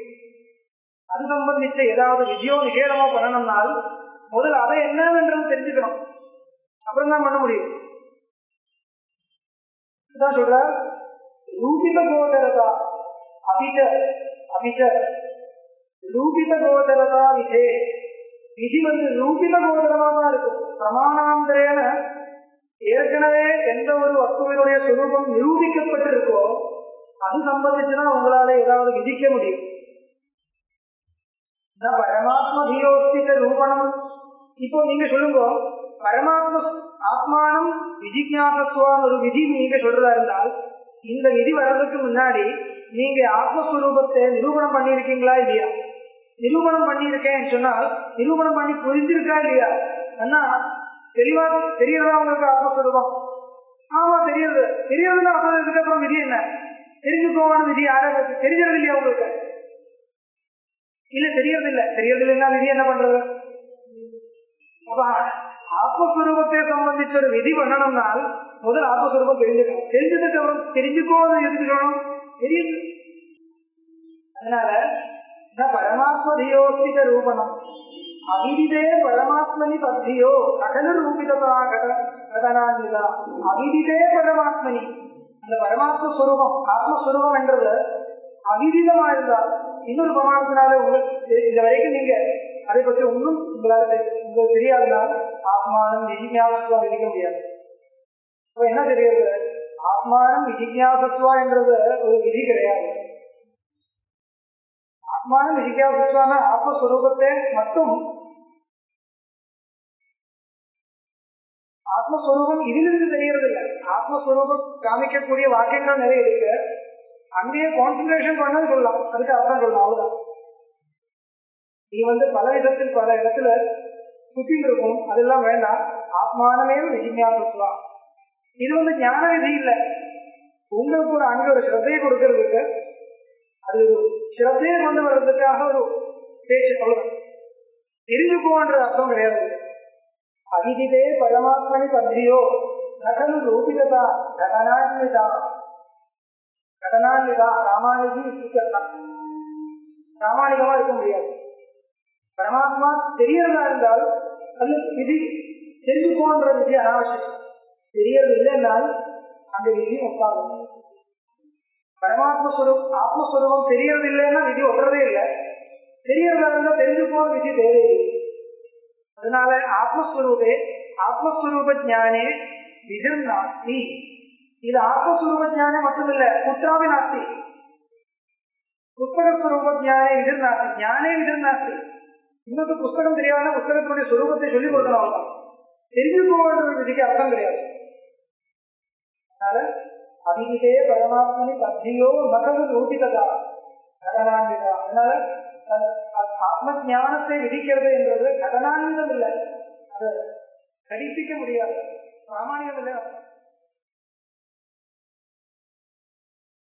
அது சம்பந்திச்ச ஏதாவது விதியோ நிஷேதமோ பண்ணணும்னால் முதல்ல அதை என்னன்றது தெரிஞ்சுக்கணும், அப்புறம் தான் பண்ண முடியும். இதுதான் சொல்ற ரூபித கோச்சரதா அபிச்ச ரூபித கோச்சரதா விதே. விதி ரூபித கோச்சரமா தான் இருக்கும். பிரமாணாந்தரேன ஏற்கனவே எந்த ஒரு வஸ்துவினுடைய சுரூபம் நிரூபிக்கப்பட்டிருக்கோ அது சம்பந்திச்சுதான் உங்களால ஏதாவது விதிக்க முடியும். பரமாத்ம தீயோஸ்திக ரூபணம். இப்போ நீங்க சொல்லுங்க, பரமாத்ம ஆத்மானம் விஜிஜாசத்துவான் ஒரு விதி நீங்க சொல்றதா இருந்தால் இந்த விதி வர்றதுக்கு முன்னாடி நீங்க ஆத்மஸ்வரூபத்தை நிரூபணம் பண்ணியிருக்கீங்களா இல்லையா? நிரூபணம் பண்ணியிருக்கேன்னு சொன்னால் நிரூபணம் பண்ணி புரிஞ்சிருக்கா இல்லையா? ஆனா தெளிவா தெரியறதா உங்களுக்கு ஆத்மஸ்வரூபம்? ஆமா தெரியுது. தெரியறதுன்னா அப்புறம் இதுக்கப்புறம் விதி என்ன? தெரிஞ்சுக்கோவான விதி யாராவது தெரிஞ்சது இல்லையா உங்களுக்கு? இல்ல தெரியறது இல்லை. தெரியறது இல்லைன்னா விதி என்ன பண்றது? அப்ப ஆத்மஸ்வரூபத்தை சம்பந்திச்ச ஒரு விதி பண்ணணும்னால் முதல் ஆத்மஸ்வரூபம் தெரிஞ்சுக்கணும். தெரிஞ்சதுக்கு அப்புறம் தெரிஞ்சுக்கோன்னு எதுக்கு சொல்லணும்? தெரியுது. அதனால பரமாத்ம தியோஸ்திக ரூபணம் அவிதிதே பரமாத்மனி பத்தியோ கடலு ரூபிதா கடனான்விதா. அவிதிதே பரமாத்மனி, அந்த பரமாத்ம ஸ்வரூபம் ஆத்மஸ்வரூபம் என்றது அவிதிதமா இருந்தால் இன்னொரு பிரமாணத்தினால உங்களுக்கு இந்த வரைக்கும் நீங்க அதை பற்றி ஒன்றும் உங்களுக்கு தெரியாதனால் ஆத்மானம் விஜிஞாசத்துவா விதிக்க முடியாது. இப்ப என்ன தெரியுது? ஆத்மானம் விஜிஞாசத்துவா என்றது ஒரு விதி கிடையாது. ஆத்மானம் விஜிஞாசத்துவான ஆத்மஸ்வரூபத்தை மட்டும் ஆத்மஸ்வரூபம் இதிலிருந்து தெரியறது இல்லை. ஆத்மஸ்வரூபம் காமிக்கக்கூடிய வாக்கியங்கள் நிறைய இருக்கு. அங்கேயே கான்சன்ட்ரேஷன் பண்ணு சொல்லலாம், அதுக்கு அர்த்தம் சொல்லலாம். அவ்வளவுதான். நீ பல விதத்தில் பல இடத்துல சுத்தின்னு இருக்கும், அதெல்லாம் வேண்டாம். ஆத்மானமே விஜிஞாசத்துவா. இது ஞான விதி இல்லை. உங்களுக்கு ஒரு அங்கே ஒரு ஸ்ரத்தையை கொடுக்கறதுக்கு, அது ஒரு ஸ்ரத்தையை கொண்டு வர்றதுக்காக ஒரு பேச்சு. அவ்வளவுதான். தெரிஞ்சுக்குவோன்ற அர்த்தம் கிடையாது. அவிதிதே பரமாத்மனி பத்திரியோ நகல் ரூபிதா கடனான்விதா. கடனான்விதா ராமானுஜி ராமானிகமா இருக்க முடியாது. பரமாத்மா தெரியறதா இருந்தால் அது விதி தெரிஞ்சுக்கோன்ற விதி அனாவசியம். தெரியறது இல்லைன்னால் அந்த விதி ஒப்பாகும். பரமாத்மஸ்வரூபம் ஆத்மஸ்வரூபம் தெரியறது இல்லைன்னா விதி ஒட்டுறதே இல்லை. தெரியறதா இருந்தா தெரிஞ்சுக்கோ விதி தேவையில்லை. அதனால ஆத்மஸ்வரூப ஞானே விதிர் நாஸ்தி. இது ஆத்மஸ்வரூப ஞானம் மட்டுமில்ல, குற்றாவி நாஸ்தி. புஸ்தகஸ்வரூப ஞானே விதிர் நாஸ்தி, ஞானே விதிர் நாஸ்தி. இன்னொரு புஸ்தகம் தெரியாத புஸ்தகத்தினுடைய சுரூபத்தை சொல்லிக் கொடுக்கணும். தெரிஞ்சுக்கோன்ற விதிக்கு அர்த்தம் கிடையாது. அதனால அபிவிதே பரமாத்மனி பத்தியோ மகது ஊட்டிதா கடனான்விதா. அதனால ஆத்ம ஞானத்தை விதிக்கிறது என்றது கடனான்விதம் இல்லை, அது கடிப்பிக்க முடியாது, பிராமணியம் இல்லை.